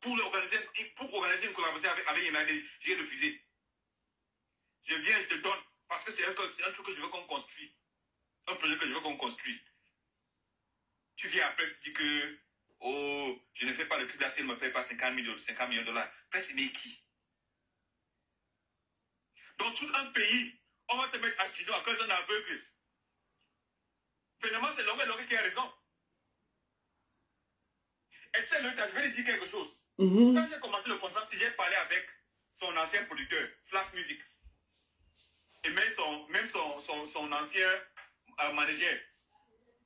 pour organiser une collaboration avec Yemi Alade. J'ai refusé. Je viens, je te donne, parce que c'est un truc que je veux qu'on construise. Un projet que je veux qu'on construise. Tu viens après, tu dis que, oh, je ne fais pas le clip là, si elle ne me paye pas 50 millions $. Prince Aimé qui? Dans tout un pays, on va te mettre à Chino à cause d'un aveugle. Finalement, c'est Longue qui a raison. Et tu sais, je vais lui dire quelque chose. Quand j'ai commencé le concept, j'ai parlé avec son ancien producteur, Flash Music. Et même son ancien manager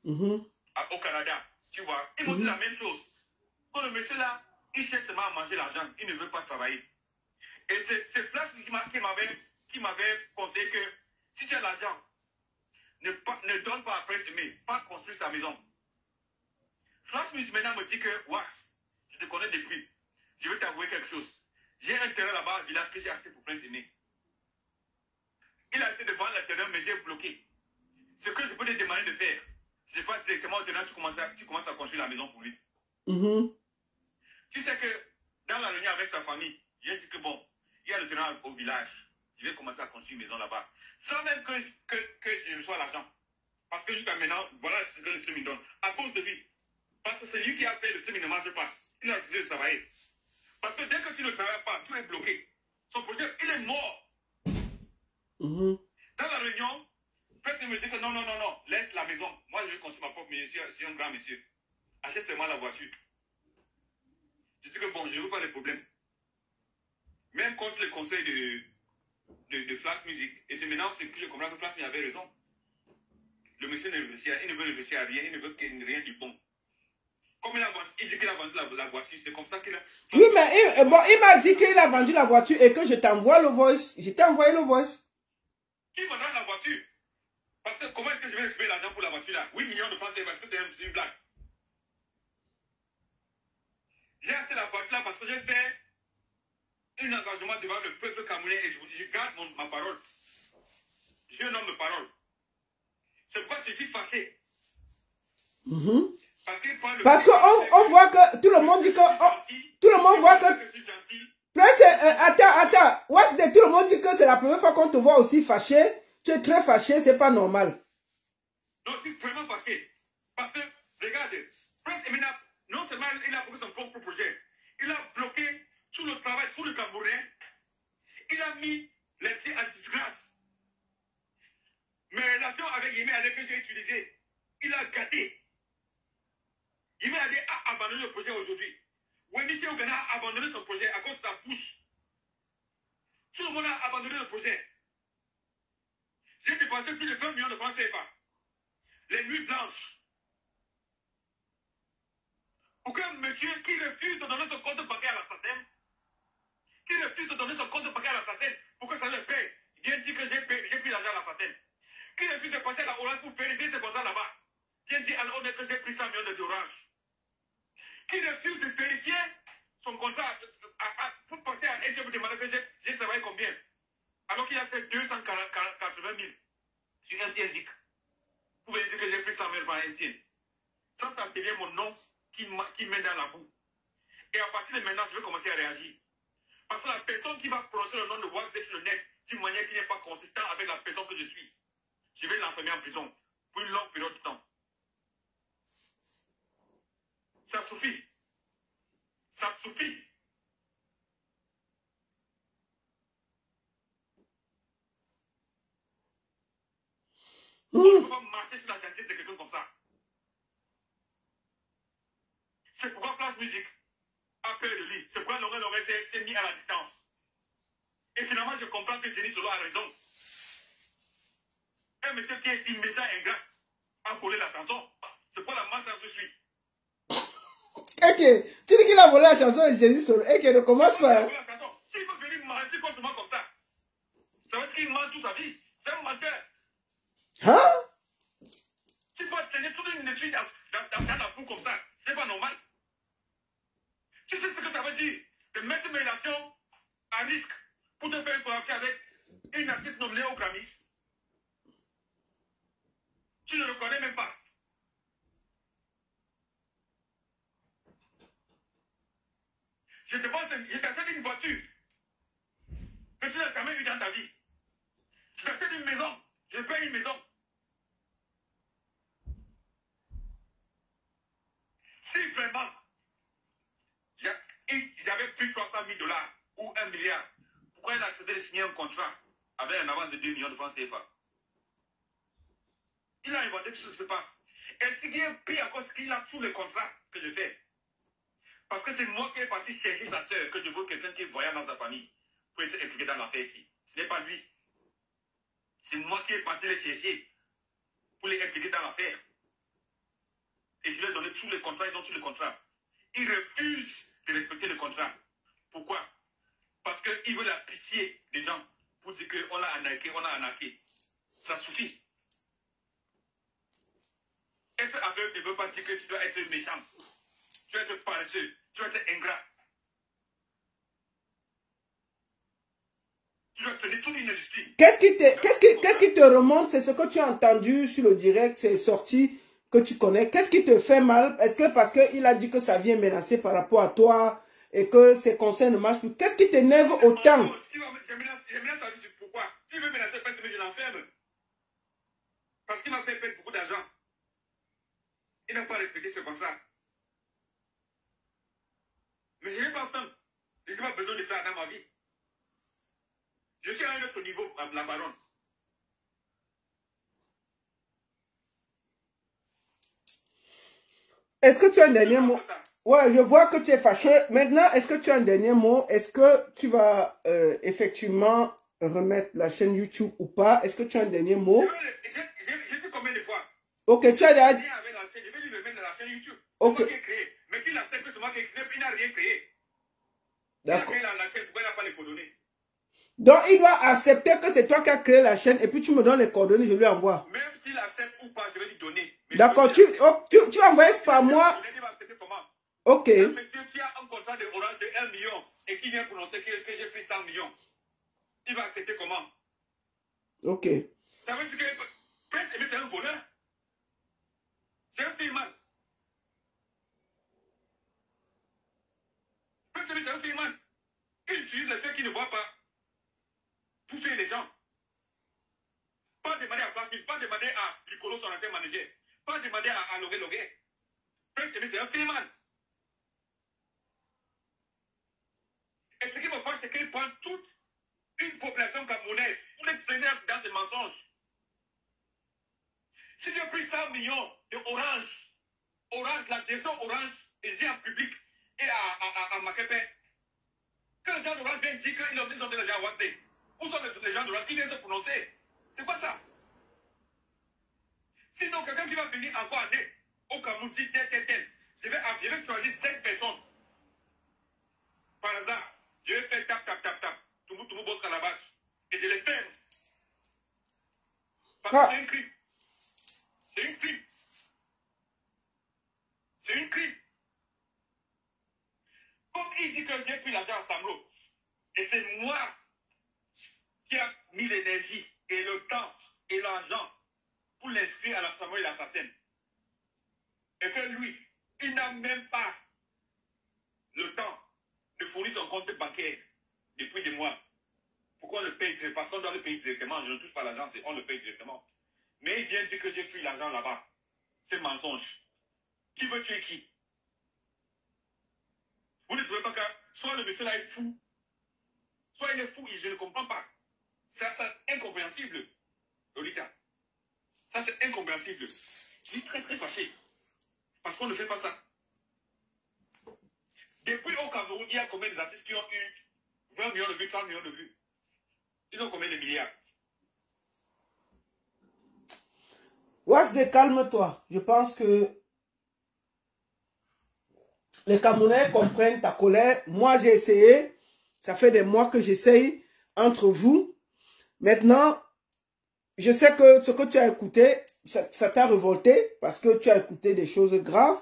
au Canada. Tu vois, ils m'ont dit la même chose. Quand le monsieur là, il cherche seulement à manger l'argent, il ne veut pas travailler. Et c'est Flash qui m'avait conseillé que si tu as l'argent, ne donne pas après semer, pas construire sa maison. Flash Music maintenant me dit que, Wax, je te connais depuis. Je vais t'avouer quelque chose. J'ai un terrain là-bas au village que j'ai acheté pour Prince Aimé. Il a essayé de vendre le terrain, mais j'ai bloqué. Ce que je peux te demander de faire, c'est pas directement au terrain, tu commences à construire la maison pour lui. Tu sais que dans la réunion avec sa famille, j'ai dit que bon, il y a le terrain au village. Je vais commencer à construire une maison là-bas. Sans même que je reçois l'argent. Parce que jusqu'à maintenant, voilà ce que le stream me donne. À cause de lui. Parce que c'est lui qui a fait le stream, il ne marche pas. Il a refusé de travailler. Parce que dès que tu ne travailles pas, tu es bloqué. Son projet, il est mort. Dans la réunion, personne me dit que non, laisse la maison. Moi, je vais construire ma propre maison. Je suis un grand monsieur. Achète seulement la voiture. Je dis que bon, je ne veux pas les problèmes. Même contre le conseil de Flash Music. Et c'est maintenant que je comprends que Flash Music avait raison. Le monsieur il ne veut réfléchir à rien, il ne veut rien du bon. Comme il dit qu'il a vendu la voiture, c'est comme ça qu'il a... Oui, mais il m'a dit qu'il a vendu la voiture et que je t'envoie le voice. Je t'ai envoyé le voice. Qui vendra la voiture? Parce que comment est-ce que je vais récupérer l'argent pour la voiture là? 8 millions de francs, parce que c'est une blague. J'ai acheté la voiture là parce que j'ai fait un engagement devant le peuple camerounais et je garde ma parole. Je suis un homme de parole. C'est pourquoi je suis fâché. Parce qu'on voit que tout le monde dit que... tout le monde voit que... Attends. Ouais, tout le monde dit que c'est la première fois qu'on te voit aussi fâché. Tu es très fâché, c'est pas normal. Non, je suis vraiment fâché. Parce que, regarde, Prince Emina, non seulement il a bloqué son propre projet, il a bloqué tout le travail, tout le Camerounais. Il a mis les filles en disgrâce. Mes relations avec Yémé Adé que j'ai utilisées, il a gâté. Yémé Adé a abandonné le projet aujourd'hui. Wendy Ogana a abandonné son projet à cause de sa bouche. Tout le monde a abandonné le projet. J'ai dépensé plus de 20 millions de francs CFA. Les nuits blanches. Aucun monsieur qui refuse de donner son compte bancaire à l'assassin, qui refuse de donner son compte bancaire à l'assassin pour que ça le paye, il vient dire que j'ai pris l'argent à l'assassin. Qui refuse de passer à la Orange pour vérifier ce contrat là-bas, vient dire à l'honneur que j'ai pris 100 millions d'Orange. Qui refuse de vérifier son contrat pour passer à un job de demander que j'ai travaillé combien, alors qu'il a fait 280 000 sur MTSIC. Vous pouvez dire que j'ai pris 100 000 par MTN. Ça devient mon nom qui met dans la boue. Et à partir de maintenant, je vais commencer à réagir. Parce que la personne qui va prononcer le nom de Waxday sur le net d'une manière qui n'est pas consistante avec la personne que je suis, je vais l'enfermer en prison pour une longue période de temps. Ça suffit. Ça suffit. On ne peut pas marcher sur la gentillesse de quelqu'un comme ça. C'est pourquoi Flash Music a peur de lui. C'est pourquoi Longue s'est mis à la distance. Et finalement, je comprends que Jenny Solo a raison. Un monsieur qui est si méchant et ingrat a volé la chanson. C'est quoi la marche que je suis? Ok, tu dis qu'il a volé la chanson et Jenny Solo. Ok, ne commence pas. S'il peut venir mentir contre moi comme ça, ça veut dire qu'il ment toute sa vie. C'est un menteur. Hein? Tu peux tenir toute une étude dans la boue comme ça. C'est pas normal. Tu sais ce que ça veut dire? De mettre mes relations à risque pour te faire une collaboration avec une artiste nommée au Grammys. Tu ne le connais même pas. Je t'achète une voiture que tu n'as jamais vue dans ta vie. Je t'achète une maison. Je paye une maison. Si vraiment ils avaient pris 300 000 $ ou 1 milliard, pourquoi il a accepté de signer un contrat avec un avance de 2 millions de francs CFA. Il a inventé tout ce qui se passe. Et ce qui est pire encore, c'est qu'il a tous les contrats que je fais. Parce que c'est moi qui est parti chercher sa soeur, que je veux quelqu'un qui voyage dans sa famille pour être impliqué dans l'affaire ici. Ce n'est pas lui. C'est moi qui est parti les chercher pour les impliquer dans l'affaire. Et je lui ai donné tous les contrats, ils ont tous les contrats. Ils refusent de respecter le contrat. Pourquoi? Parce qu'ils veulent la pitié des gens pour dire qu'on l'a arnaqué, on l'a arnaqué. Ça suffit. Être aveugle ne veut pas dire que tu dois être méchant. Tu dois être paresseux. Tu dois être ingrat. Tu dois tenir toute une industrie. Qu'est-ce qui te remonte? C'est ce que tu as entendu sur le direct, c'est sorti, que tu connais. Qu'est-ce qui te fait mal? Est-ce que parce qu'il a dit que ça vient menacer par rapport à toi et que ses conseils ne marchent plus? Qu'est-ce qui t'énerve autant? J'aime bien savoir pourquoi. S'il veut menacer, je l'enferme. Parce qu'il m'a fait perdre beaucoup d'argent. Il n'a pas respecté ce contrat. Mais je n'ai pas le temps. Je n'ai pas besoin de ça dans ma vie. Je suis à un autre niveau, la baronne. Est-ce que tu as un dernier mot? Ouais, je vois que tu es fâché. Maintenant, est-ce que tu as un dernier mot? Est-ce que tu vas effectivement remettre la chaîne YouTube ou pas? Est-ce que tu as un dernier mot? J'ai fait combien de fois? Ok, tu as déjà... Je vais lui remettre la chaîne YouTube. Ok. C'est moi qui ai créé. Mais qu'il accepte que c'est moi qui ai créé, il n'a rien créé. D'accord. Il a créé la chaîne, pourquoi il n'a pas les coordonnées? Donc, il doit accepter que c'est toi qui as créé la chaîne et puis tu me donnes les coordonnées, je lui envoie. Même s'il accepte ou pas, je vais lui donner. D'accord, tu vas envoyer par moi. Il va accepter comment? Ok. Monsieur, tu as un contrat de Orange de 1 million et qui vient prononcer que j'ai pris 100 millions. Il va accepter comment? Ok. Ça veut dire que Prince Aimé, c'est un voleur. C'est un filman. Prince Aimé, c'est un filman. Il utilise les faits qu'il ne voit pas pour faire les gens. Pas demander à Plasmis, pas demander à Licolo, son ancien manager. Pas demander à Logué Logué. Prince Aimé, c'est un filman. Et ce qui me fâche, c'est qu'il prend toute une population camerounaise pour les traîner dans ses mensonges. Si j'ai pris 100 millions de Orange, la direction Orange, et je dis en public et à Makepe, quand les gens d'Orange viennent dire qu'ils ont des gens à Ouassé, où sont les gens d'Orange qui viennent se prononcer? C'est quoi ça? Sinon, quelqu'un qui va venir encore aller au Cameroun dit tel. Je vais choisir 5 personnes. Par hasard, je vais faire tap. Tout le monde bosse à la base. Et je les ferme. Parce que c'est un crime. C'est une crime. C'est une crime. Comme il dit que j'ai pris l'argent à Samlo, et c'est moi qui a mis l'énergie et le temps et l'argent pour l'inscrire à l'Assemblée et l'assassin. Et que lui, il n'a même pas le temps de fournir son compte bancaire depuis des mois. Pourquoi on le paye directement? Parce qu'on doit le payer directement. Je ne touche pas l'argent, on le paye directement. Mais il vient dire que j'ai pris l'argent là-bas. C'est mensonge. Qui veut tuer qui? Vous ne trouvez pas que soit le monsieur là est fou, soit il est fou, je ne comprends pas. Ça c'est incompréhensible, Lolita. Ça c'est incompréhensible. Je suis très fâché. Parce qu'on ne fait pas ça. Depuis au Cameroun, il y a combien d'artistes qui ont eu 20 millions de vues, 30 millions de vues? Ils ont combien de milliards? Wax, calme-toi. Je pense que les Camerounais comprennent ta colère. Moi, j'ai essayé. Ça fait des mois que j'essaye entre vous. Maintenant, je sais que ce que tu as écouté, ça t'a révolté parce que tu as écouté des choses graves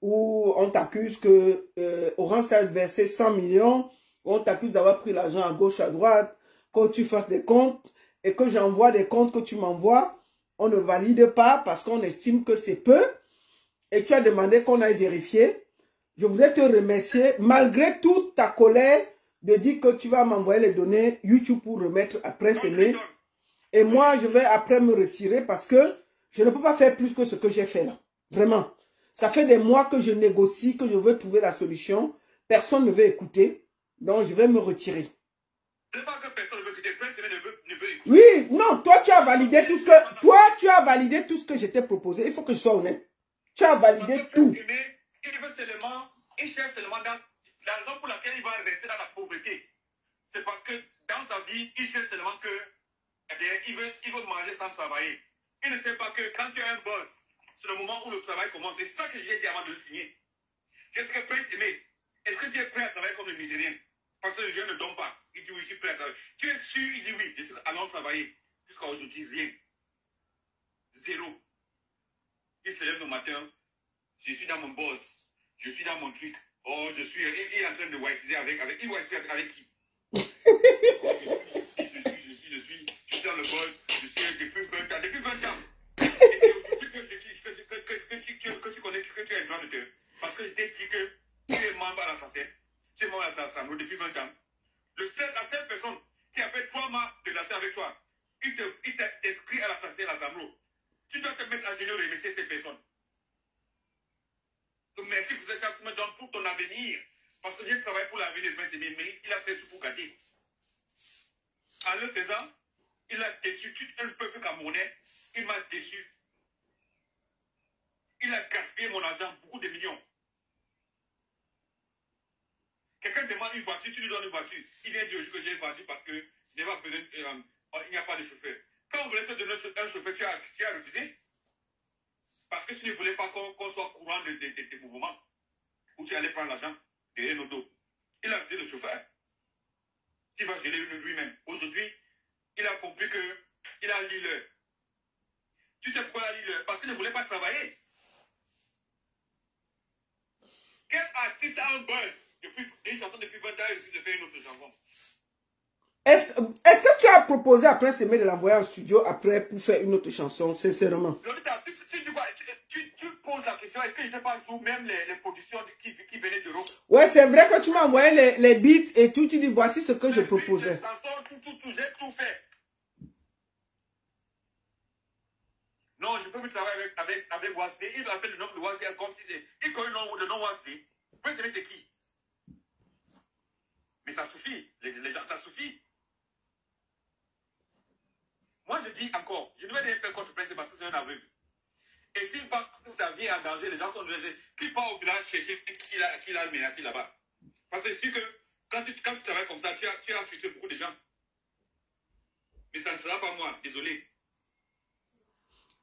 où on t'accuse que Orange t'a versé 100 millions, on t'accuse d'avoir pris l'argent à gauche, à droite, que tu fasses des comptes et que j'envoie des comptes que tu m'envoies. On ne valide pas parce qu'on estime que c'est peu et tu as demandé qu'on aille vérifier. Je voudrais te remercier malgré toute ta colère de dire que tu vas m'envoyer les données YouTube pour remettre à Prince Aimé. Et moi, je vais après me retirer parce que je ne peux pas faire plus que ce que j'ai fait là. Vraiment. Ça fait des mois que je négocie, que je veux trouver la solution. Personne ne veut écouter. Donc, je vais me retirer. C'est pas que personne ne veut écouter. Prince Aimé ne veut écouter. Oui, non, toi tu as validé tout ce que... Toi tu as validé tout ce que je t'ai proposé. Il faut que je sois honnête. Tu as validé tout. Il veut seulement, il cherche seulement dans la raison pour laquelle il va rester dans la pauvreté. C'est parce que dans sa vie, il cherche seulement que, eh bien, il veut manger sans travailler. Il ne sait pas que quand tu as un boss, c'est le moment où le travail commence. C'est ça que je lui ai dit avant de le signer. Qu'est-ce que Prince Aimé, est-ce que tu es prêt à travailler comme le misérien? Parce que le jeune ne donne pas. Il dit oui, je suis prêt à travailler. Tu es sûr? Il dit oui. Je suis allons travailler. Jusqu'à aujourd'hui, rien. Zéro. Il se lève le matin. Je suis dans mon boss. Je suis dans mon truc. Oh, il est en train de whiteiser avec qui? Je suis dans le boss. Je suis depuis 20 ans. Depuis 20 ans. Que tu connais, que tu es un droit de te. Parce que je t'ai dit que tu es membre à la SACEM. Tu es membre à la SACEM depuis 20 ans. La seule personne qui a fait 3 mois de la avec toi, il t'inscrit à la SACEM, à la SAMRO. Tu dois te mettre à genoux et remercier ces personnes. Donc merci pour cette chance que tu me donnes pour ton avenir. Parce que j'ai travaillé pour l'avenir de Prince Aimé, mais il a fait tout pour gâter. En le faisant, il a déçu tout un peuple camerounais. Il m'a déçu. Il a gaspillé mon argent, beaucoup de millions. Quelqu'un demande une voiture, tu lui donnes une voiture. Il vient dire que j'ai une voiture parce que il n'y a pas de chauffeur. Quand on voulait te donner un chauffeur, tu as refusé. Parce que tu ne voulais pas qu'on soit au courant de tes mouvements. Où tu allais prendre l'argent derrière nos dos. Il a refusé le chauffeur. Il va gérer lui-même. Aujourd'hui, il a compris qu'il a lu l'heure. Tu sais pourquoi il a lu l'heure? Parce qu'il ne voulait pas travailler. Quel artiste a un buzz depuis une chanson depuis 20 ans et puis se fait une autre chanson? Est-ce que tu as proposé à Prince Aimé de l'envoyer en studio après pour faire une autre chanson, sincèrement? Tu poses la question, est-ce que je n'étais pas sous même les productions qui venaient d'Europe? Ouais, c'est vrai que tu m'as envoyé les beats et tout, tu dis voici ce que je proposais. J'ai tout fait. Non, je peux plus travailler avec Waxday. Il appelle le nom de Waxday comme si c'est... Il connaît le nom Waxday. Prince Aimé, c'est qui? Mais ça suffit. Les gens, ça suffit. Moi, je dis encore, je ne vais rien faire contre Prince parce que c'est un aveugle. Et s'il pense que sa vie est en danger, les gens sont dressés. Qui part au village chercher qui l'a menacé là-bas? Parce que c'est sûr que quand tu travailles comme ça, tu as tué beaucoup de gens. Mais ça ne sera pas moi, désolé.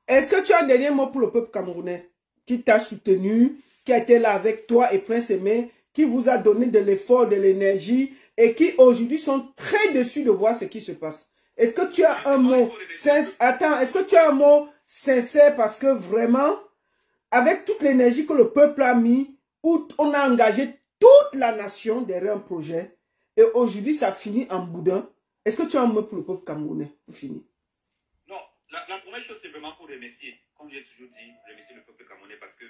Est-ce que tu as un dernier mot pour le peuple camerounais qui t'a soutenu, qui a été là avec toi et Prince Aimé, qui vous a donné de l'effort, de l'énergie et qui aujourd'hui sont très déçus de voir ce qui se passe? Est-ce que tu as un mot sincère? Attends, est-ce que tu as un mot sincère parce que vraiment, avec toute l'énergie que le peuple a mis, où on a engagé toute la nation derrière un projet, et aujourd'hui ça finit en boudin, est-ce que tu as un mot pour le peuple camerounais pour finir? Non, la première chose c'est vraiment pour remercier, comme j'ai toujours dit, remercier le peuple camerounais parce que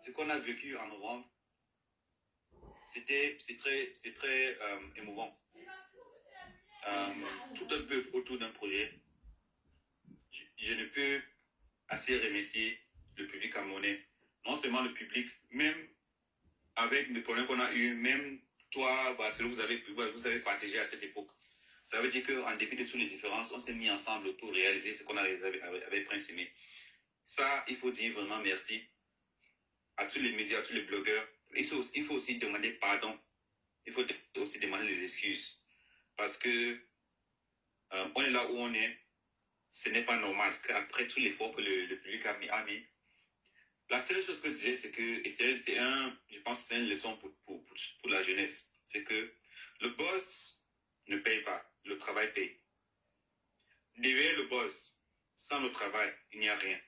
ce qu'on a vécu en novembre, c'est très émouvant. Tout un peuple autour d'un projet. Je ne peux assez remercier le public camerounais. Non seulement le public, même avec les problèmes qu'on a eu, même toi, Barcelone, vous avez partagé à cette époque. Ça veut dire qu'en dépit de toutes les différences, on s'est mis ensemble pour réaliser ce qu'on a réalisé avec Prince Aimé. Ça, il faut dire vraiment merci à tous les médias, à tous les blogueurs. Il faut aussi demander pardon. Il faut aussi demander des excuses. Parce que on est là où on est. Ce n'est pas normal qu'après tout l'effort que le public a mis, la seule chose que je disais, c'est que, et je pense que c'est une leçon pour la jeunesse, c'est que le boss ne paye pas, le travail paye. Derrière le boss, sans le travail, il n'y a rien.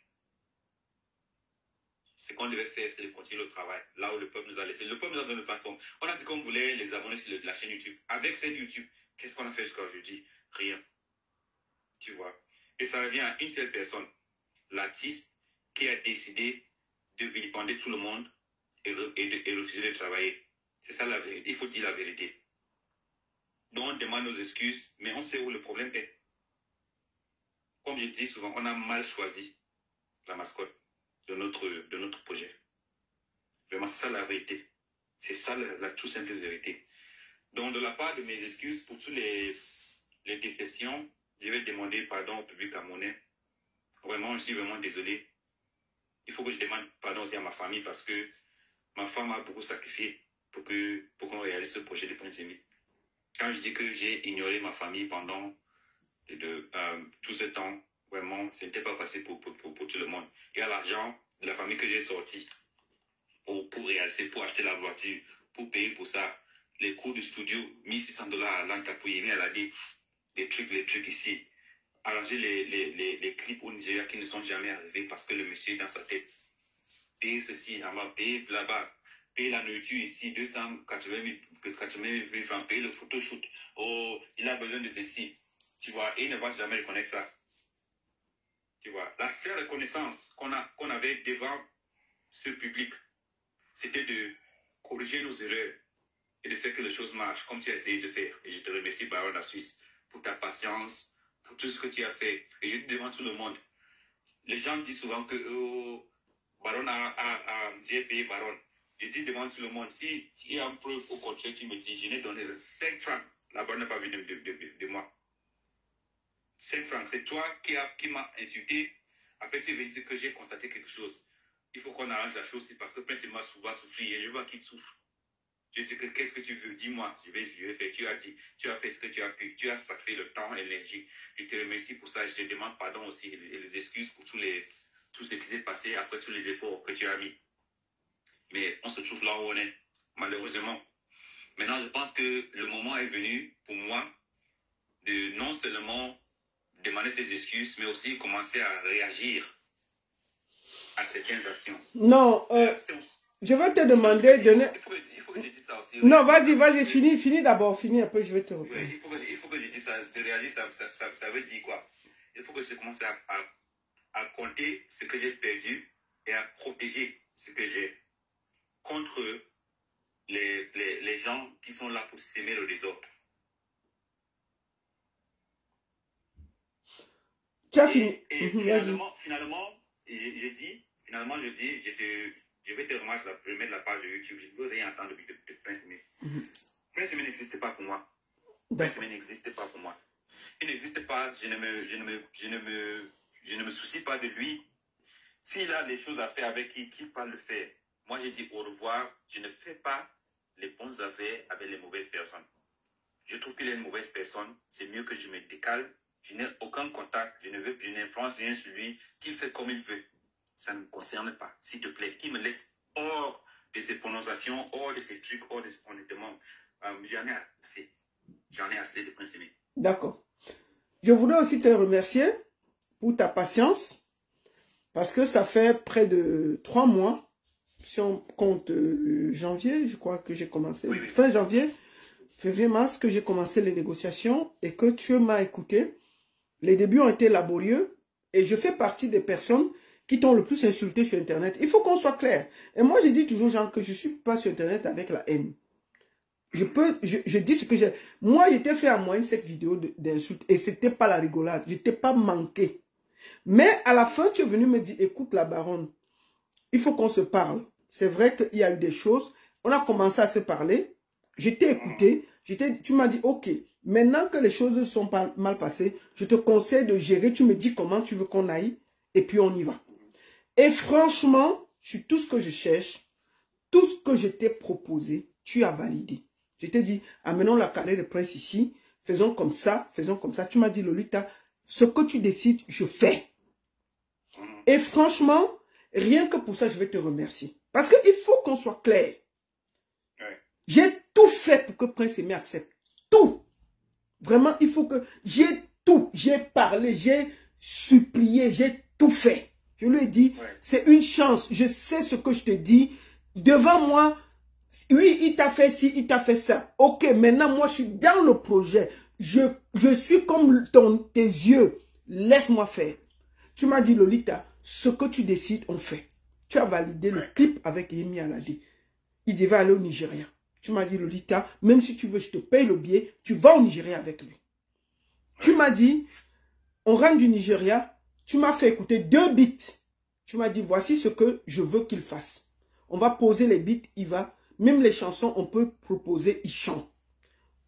Ce qu'on devait faire, c'est de continuer le travail, là où le peuple nous a laissé. Le peuple nous a donné une plateforme. On a dit qu'on voulait les abonner sur la chaîne YouTube. Avec cette YouTube, qu'est-ce qu'on a fait jusqu'à aujourd'hui? Rien. Tu vois. Et ça revient à une seule personne, l'artiste, qui a décidé de vilipender tout le monde et refuser de travailler. C'est ça la vérité. Il faut dire la vérité. Donc on demande nos excuses, mais on sait où le problème est. Comme je dis souvent, on a mal choisi la mascotte de notre projet. Vraiment, c'est ça la vérité. C'est ça la tout simple vérité. Donc de la part de mes excuses pour toutes les déceptions, Je vais demander pardon au public camerounais. Vraiment, je suis vraiment désolé. Il faut que je demande pardon aussi à ma famille parce que ma femme a beaucoup sacrifié pour qu'on réalise ce projet de Prince Aimé. Quand je dis que j'ai ignoré ma famille pendant tout ce temps, vraiment, ce n'était pas facile pour tout le monde. Il y a l'argent de la famille que j'ai sorti pour réaliser, pour acheter la voiture, pour payer pour ça. Les coûts du studio, $1600 à l'an pour y aller, les trucs ici. Arranger les clips au Nigeria qui ne sont jamais arrivés parce que le monsieur est dans sa tête. Payer ceci, payer là-bas. Payer la nourriture ici, 280 000 francs, payer le photoshoot. Oh, il a besoin de ceci. Tu vois, et il ne va jamais reconnaître ça. Tu vois, la seule reconnaissance qu'on avait devant ce public, c'était de corriger nos erreurs et de faire que les choses marchent comme tu as essayé de faire. Et je te remercie, Baron la Suisse, pour ta patience, pour tout ce que tu as fait. Et je dis devant tout le monde, les gens disent souvent que Baron j'ai payé Baron. Je dis devant tout le monde, si il y a une preuve au contraire, tu me dis, je n'ai donné 5 francs. La Baron n'a pas vu de moi. 5 francs, c'est toi qui m'as insulté. Après, tu veux dire que j'ai constaté quelque chose. Il faut qu'on arrange la chose, c'est parce que Prince m'a souvent souffert et je vois qu'il souffre. Je dis que qu'est-ce que tu veux? Dis-moi, je vais faire. Tu as dit, tu as fait ce que tu as pu, tu as sacré le temps et l'énergie. Je te remercie pour ça, je te demande pardon aussi et les excuses pour tout ce qui s'est passé après tous les efforts que tu as mis. Mais on se trouve là où on est, malheureusement. Maintenant, je pense que le moment est venu pour moi de non seulement demander ses excuses, mais aussi commencer à réagir à certaines actions. Non, je vais te demander de... Il faut que je dise ça aussi. Non, vas-y, finis d'abord, finis un peu, je vais te reprendre. Oui, il faut que je dise ça, de réagir, ça veut dire quoi? Il faut que je commence à compter ce que j'ai perdu et à protéger ce que j'ai contre les gens qui sont là pour s'aimer le désordre. Tu as fini. Et finalement, je dis, je vais te remettre la page de YouTube. Je ne veux rien entendre de Prince Aimé. Prince Aimé n'existe pas pour moi. Prince Aimé n'existe pas pour moi. Il n'existe pas, je ne me soucie pas de lui. S'il a des choses à faire avec qu'il va le faire. Moi, j'ai dit au revoir. Je ne fais pas les bons affaires avec les mauvaises personnes. Je trouve qu'il est une mauvaise personne. C'est mieux que je me décale. Je n'ai aucun contact. Je n'influence rien sur lui. Qu'il fait comme il veut. Ça ne me concerne pas. S'il te plaît, qu'il me laisse hors de ses prononciations, hors de ses trucs, hors de ses honnêtement. J'en ai assez. J'en ai assez de Prince Aimé. D'accord. Je voudrais aussi te remercier pour ta patience. Parce que ça fait près de 3 mois. Si on compte janvier, je crois que j'ai commencé. Oui. Fin janvier, février, mars, que j'ai commencé les négociations et que tu m'as écouté. Les débuts ont été laborieux et je fais partie des personnes qui t'ont le plus insulté sur Internet. Il faut qu'on soit clair. Et moi, je dis toujours, Jean, que je ne suis pas sur Internet avec la haine. Je dis ce que j'ai. Moi, j'étais fait à moyenne cette vidéo d'insulte et ce n'était pas la rigolade. Je n'étais pas manqué. Mais à la fin, tu es venu me dire, écoute la baronne, il faut qu'on se parle. C'est vrai qu'il y a eu des choses. On a commencé à se parler. Je t'ai écouté. Tu m'as dit, ok, maintenant que les choses sont pas mal passées, je te conseille de gérer. Tu me dis comment tu veux qu'on aille. Et puis on y va. Et franchement, sur tout ce que je cherche, tout ce que je t'ai proposé, tu as validé. Je t'ai dit, amenons la carrière de presse ici. Faisons comme ça, faisons comme ça. Tu m'as dit, Lolita, ce que tu décides, je fais. Et franchement, rien que pour ça, je vais te remercier. Parce qu'il faut qu'on soit clair. Ouais. J'ai tout fait pour que Prince Aimé accepte. Tout. Vraiment, il faut que... J'ai tout. J'ai parlé, j'ai supplié, j'ai tout fait. Je lui ai dit, ouais. C'est une chance. Je sais ce que je te dis. Devant moi, oui, il t'a fait ci, il t'a fait ça. Ok, maintenant, moi, je suis dans le projet. Je suis comme tes yeux. Laisse-moi faire. Tu m'as dit, Lolita, ce que tu décides, on fait. Tu as validé le clip avec Yemi Alade. Il devait aller au Nigeria. Tu m'as dit, Lolita, même si tu veux, je te paye le billet, tu vas au Nigeria avec lui. Tu m'as dit, on rentre du Nigeria, tu m'as fait écouter 2 beats. Tu m'as dit, voici ce que je veux qu'il fasse. On va poser les beats, il va. Même les chansons, on peut proposer, il chante.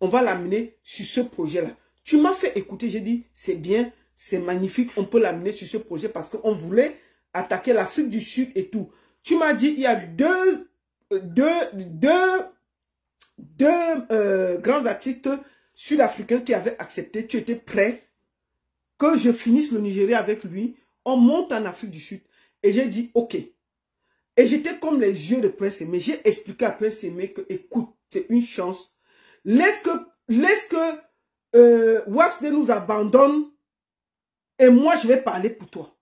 On va l'amener sur ce projet-là. Tu m'as fait écouter, j'ai dit, c'est bien, c'est magnifique, on peut l'amener sur ce projet parce qu'on voulait attaquer l'Afrique du Sud et tout. Tu m'as dit, il y a deux grands artistes sud-africains qui avaient accepté, tu étais prêt que je finisse le Nigeria avec lui, on monte en Afrique du Sud. Et j'ai dit, ok. Et j'étais comme les yeux de Prince Aimé. J'ai expliqué à Prince Aimé que, écoute, c'est une chance. Laisse que Wax Day nous abandonne et moi je vais parler pour toi.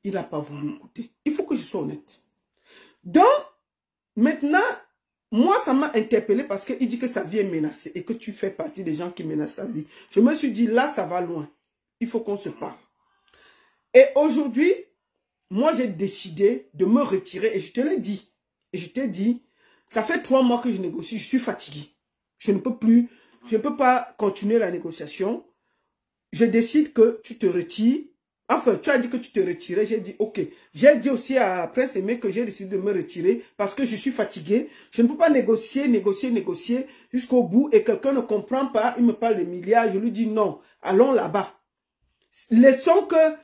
Il n'a pas voulu écouter. Il faut que je sois honnête. Donc, maintenant, moi ça m'a interpellé parce qu'il dit que sa vie est menacée et que tu fais partie des gens qui menacent sa vie. Je me suis dit, là ça va loin. Il faut qu'on se parle. Et aujourd'hui, moi j'ai décidé de me retirer et je te l'ai dit. Et je t'ai dit, ça fait 3 mois que je négocie, je suis fatigué. Je ne peux plus, je ne peux pas continuer la négociation. Je décide que tu te retires. Enfin, tu as dit que tu te retirais. J'ai dit, ok. J'ai dit aussi à Prince Aimé que j'ai décidé de me retirer parce que je suis fatigué. Je ne peux pas négocier jusqu'au bout et quelqu'un ne comprend pas. Il me parle de milliards. Je lui dis non. Allons là-bas. Laissons que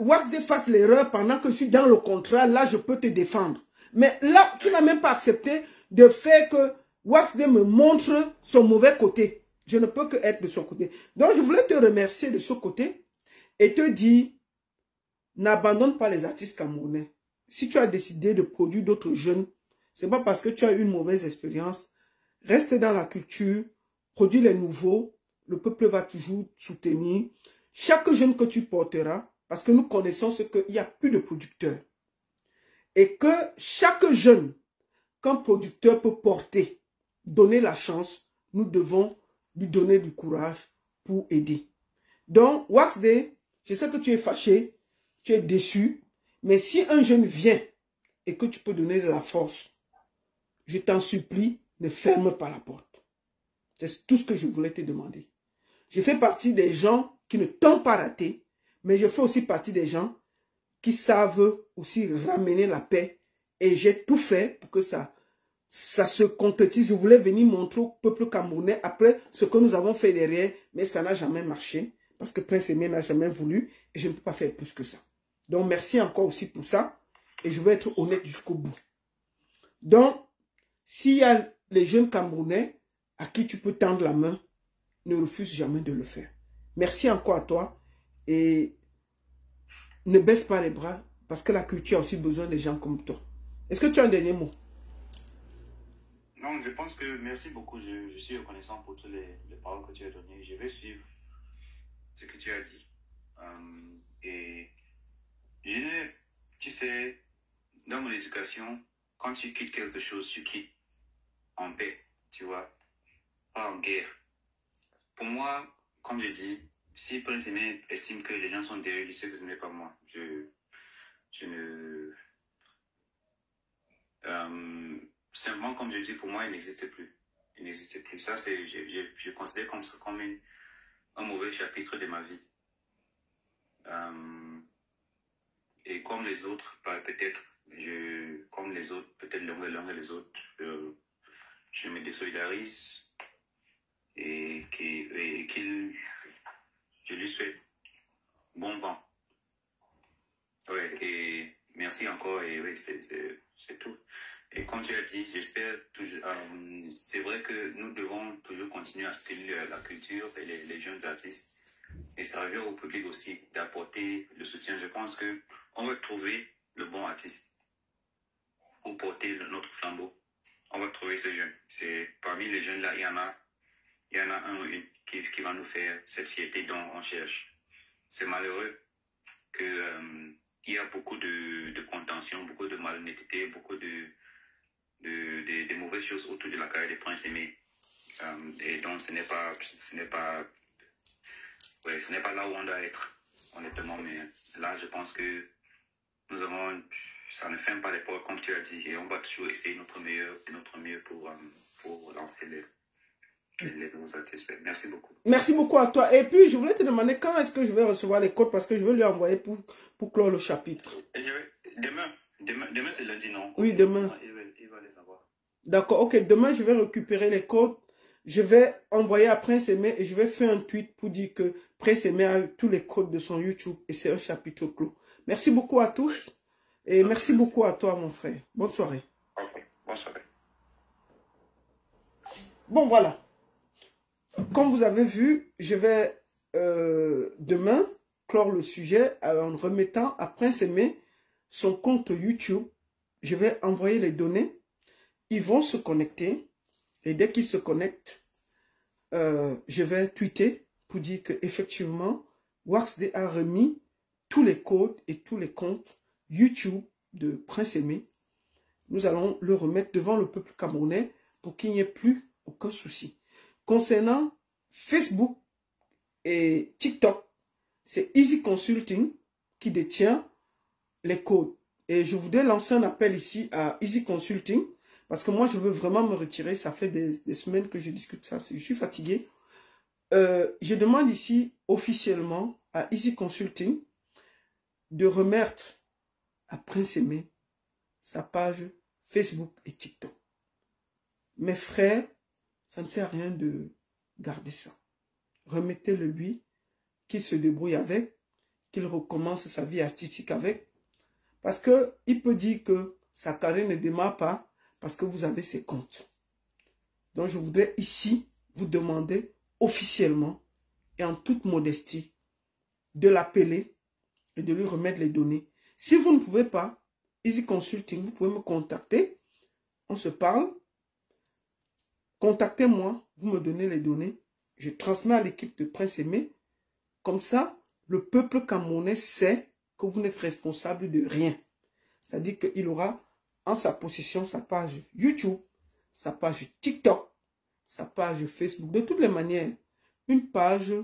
Wax Day fasse l'erreur pendant que je suis dans le contrat. Là, je peux te défendre. Mais là, tu n'as même pas accepté de faire que Wax Day me montre son mauvais côté. Je ne peux que être de son côté. Donc, je voulais te remercier de ce côté et te dire, n'abandonne pas les artistes camerounais. Si tu as décidé de produire d'autres jeunes, ce n'est pas parce que tu as eu une mauvaise expérience. Reste dans la culture, produis les nouveaux. Le peuple va toujours soutenir. Chaque jeune que tu porteras, parce que nous connaissons ce qu'il n'y a plus de producteurs. Et que chaque jeune qu'un producteur peut porter, donner la chance, nous devons lui donner du courage pour aider. Donc, Wax Day, je sais que tu es fâché, tu es déçu, mais si un jeune vient et que tu peux donner de la force, je t'en supplie, ne ferme pas la porte. C'est tout ce que je voulais te demander. Je fais partie des gens qui ne t'ont pas raté, mais je fais aussi partie des gens qui savent aussi ramener la paix. Et j'ai tout fait pour que ça se concrétise. Je voulais venir montrer au peuple camerounais après ce que nous avons fait derrière, mais ça n'a jamais marché. Parce que Prince Aimé n'a jamais voulu et je ne peux pas faire plus que ça. Donc merci encore aussi pour ça. Et je vais être honnête jusqu'au bout. Donc, s'il y a les jeunes Camerounais à qui tu peux tendre la main, ne refuse jamais de le faire. Merci encore à toi. Et ne baisse pas les bras parce que la culture a aussi besoin des gens comme toi. Est-ce que tu as un dernier mot? Non, je pense que merci beaucoup. Je suis reconnaissant pour toutes les paroles que tu as données. Je vais suivre ce que tu as dit. Et tu sais, dans mon éducation, quand tu quittes quelque chose, tu quittes en paix, tu vois, pas en guerre. Pour moi, comme je dis, si Prince Aimé estime que les gens sont derrière lui, c'est que ce n'est pas moi. Simplement, comme je dis, pour moi, il n'existe plus. Il n'existe plus. Ça, je considère comme un mauvais chapitre de ma vie. Et comme les autres, peut-être l'un et les autres, je me désolidarise et je lui souhaite bon vent. Ouais, et merci encore, et oui, c'est tout. Et comme tu as dit, j'espère toujours, c'est vrai que nous devons toujours continuer à soutenir la culture et les jeunes artistes. Et ça revient au public aussi d'apporter le soutien. Je pense qu'on va trouver le bon artiste pour porter notre flambeau. On va trouver ce jeune. Parmi les jeunes là, il y en a un ou une qui va nous faire cette fierté dont on cherche. C'est malheureux qu'il y a beaucoup de contention, beaucoup de malhonnêteté, beaucoup de mauvaises choses autour de la carrière de Prince Aimé. Et donc ce n'est pas là où on doit être, honnêtement, mais là, je pense que ça ne ferme pas les portes, comme tu as dit, et on va toujours essayer notre mieux pour lancer les nouveaux artistes. Merci beaucoup. Merci beaucoup à toi. Et puis, je voulais te demander quand est-ce que je vais recevoir les codes, parce que je veux lui envoyer pour clore le chapitre. Demain c'est lundi, non? Oui, demain. Il va les avoir. D'accord, ok. Demain, je vais récupérer les codes. je vais envoyer à Prince Aimé et je vais faire un tweet pour dire que Prince Aimé a eu tous les codes de son YouTube et c'est un chapitre clos. Merci beaucoup à tous et merci beaucoup à toi, mon frère. Bonne soirée. Ok, bonne soirée. Bon, voilà. Comme vous avez vu, je vais demain clore le sujet en remettant à Prince Aimé son compte YouTube. Je vais envoyer les données. Ils vont se connecter. Et dès qu'ils se connectent, je vais tweeter pour dire qu'effectivement, WaxD a remis tous les codes et tous les comptes YouTube de Prince Aimé. Nous allons le remettre devant le peuple camerounais pour qu'il n'y ait plus aucun souci. Concernant Facebook et TikTok, c'est Easy Consulting qui détient les codes. Et je voudrais lancer un appel ici à Easy Consulting parce que moi, je veux vraiment me retirer. Ça fait des semaines que je discute ça. Je suis fatigué. Je demande ici officiellement à Easy Consulting de remettre à Prince Aimé sa page Facebook et TikTok. Mes frères, ça ne sert à rien de garder ça. Remettez-le lui, qu'il se débrouille avec, qu'il recommence sa vie artistique avec. Parce qu'il peut dire que sa carrière ne démarre pas parce que vous avez ses comptes. Donc je voudrais ici vous demander officiellement et en toute modestie de l'appeler et de lui remettre les données. Si vous ne pouvez pas, Easy Consulting, vous pouvez me contacter. On se parle. Contactez-moi, vous me donnez les données. Je transmets à l'équipe de Prince Aimé. Comme ça, le peuple camerounais sait que vous n'êtes responsable de rien. C'est-à-dire qu'il aura en sa possession sa page YouTube, sa page TikTok, sa page Facebook. De toutes les manières, une page,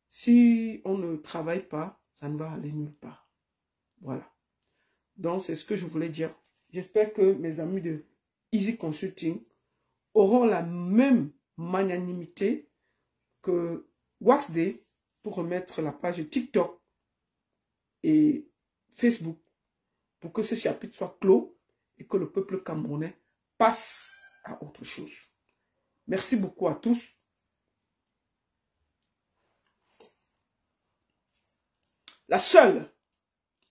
si on ne travaille pas, ça ne va aller nulle part. Voilà. Donc, c'est ce que je voulais dire. J'espère que mes amis de Easy Consulting auront la même magnanimité que WaxD pour remettre la page TikTok et Facebook pour que ce chapitre soit clos et que le peuple camerounais passe à autre chose. Merci beaucoup à tous. La seule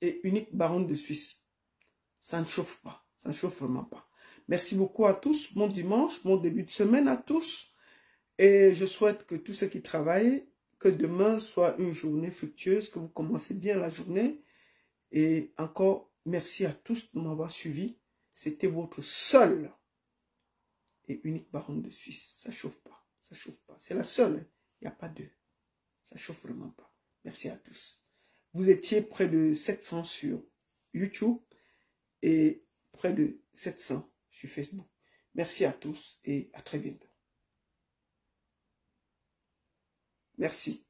et unique baronne de Suisse. Ça ne chauffe pas. Ça ne chauffe vraiment pas. Merci beaucoup à tous. Bon dimanche, bon début de semaine à tous. Et je souhaite que tous ceux qui travaillent, que demain soit une journée fructueuse, que vous commencez bien la journée. Et encore, merci à tous de m'avoir suivi. C'était votre seule et unique baronne de Suisse. Ça ne chauffe pas. Ça ne chauffe pas. C'est la seule. Il n'y a pas deux. Ça ne chauffe vraiment pas. Merci à tous. Vous étiez près de 700 sur YouTube et près de 700 sur Facebook. Merci à tous et à très bientôt. Merci.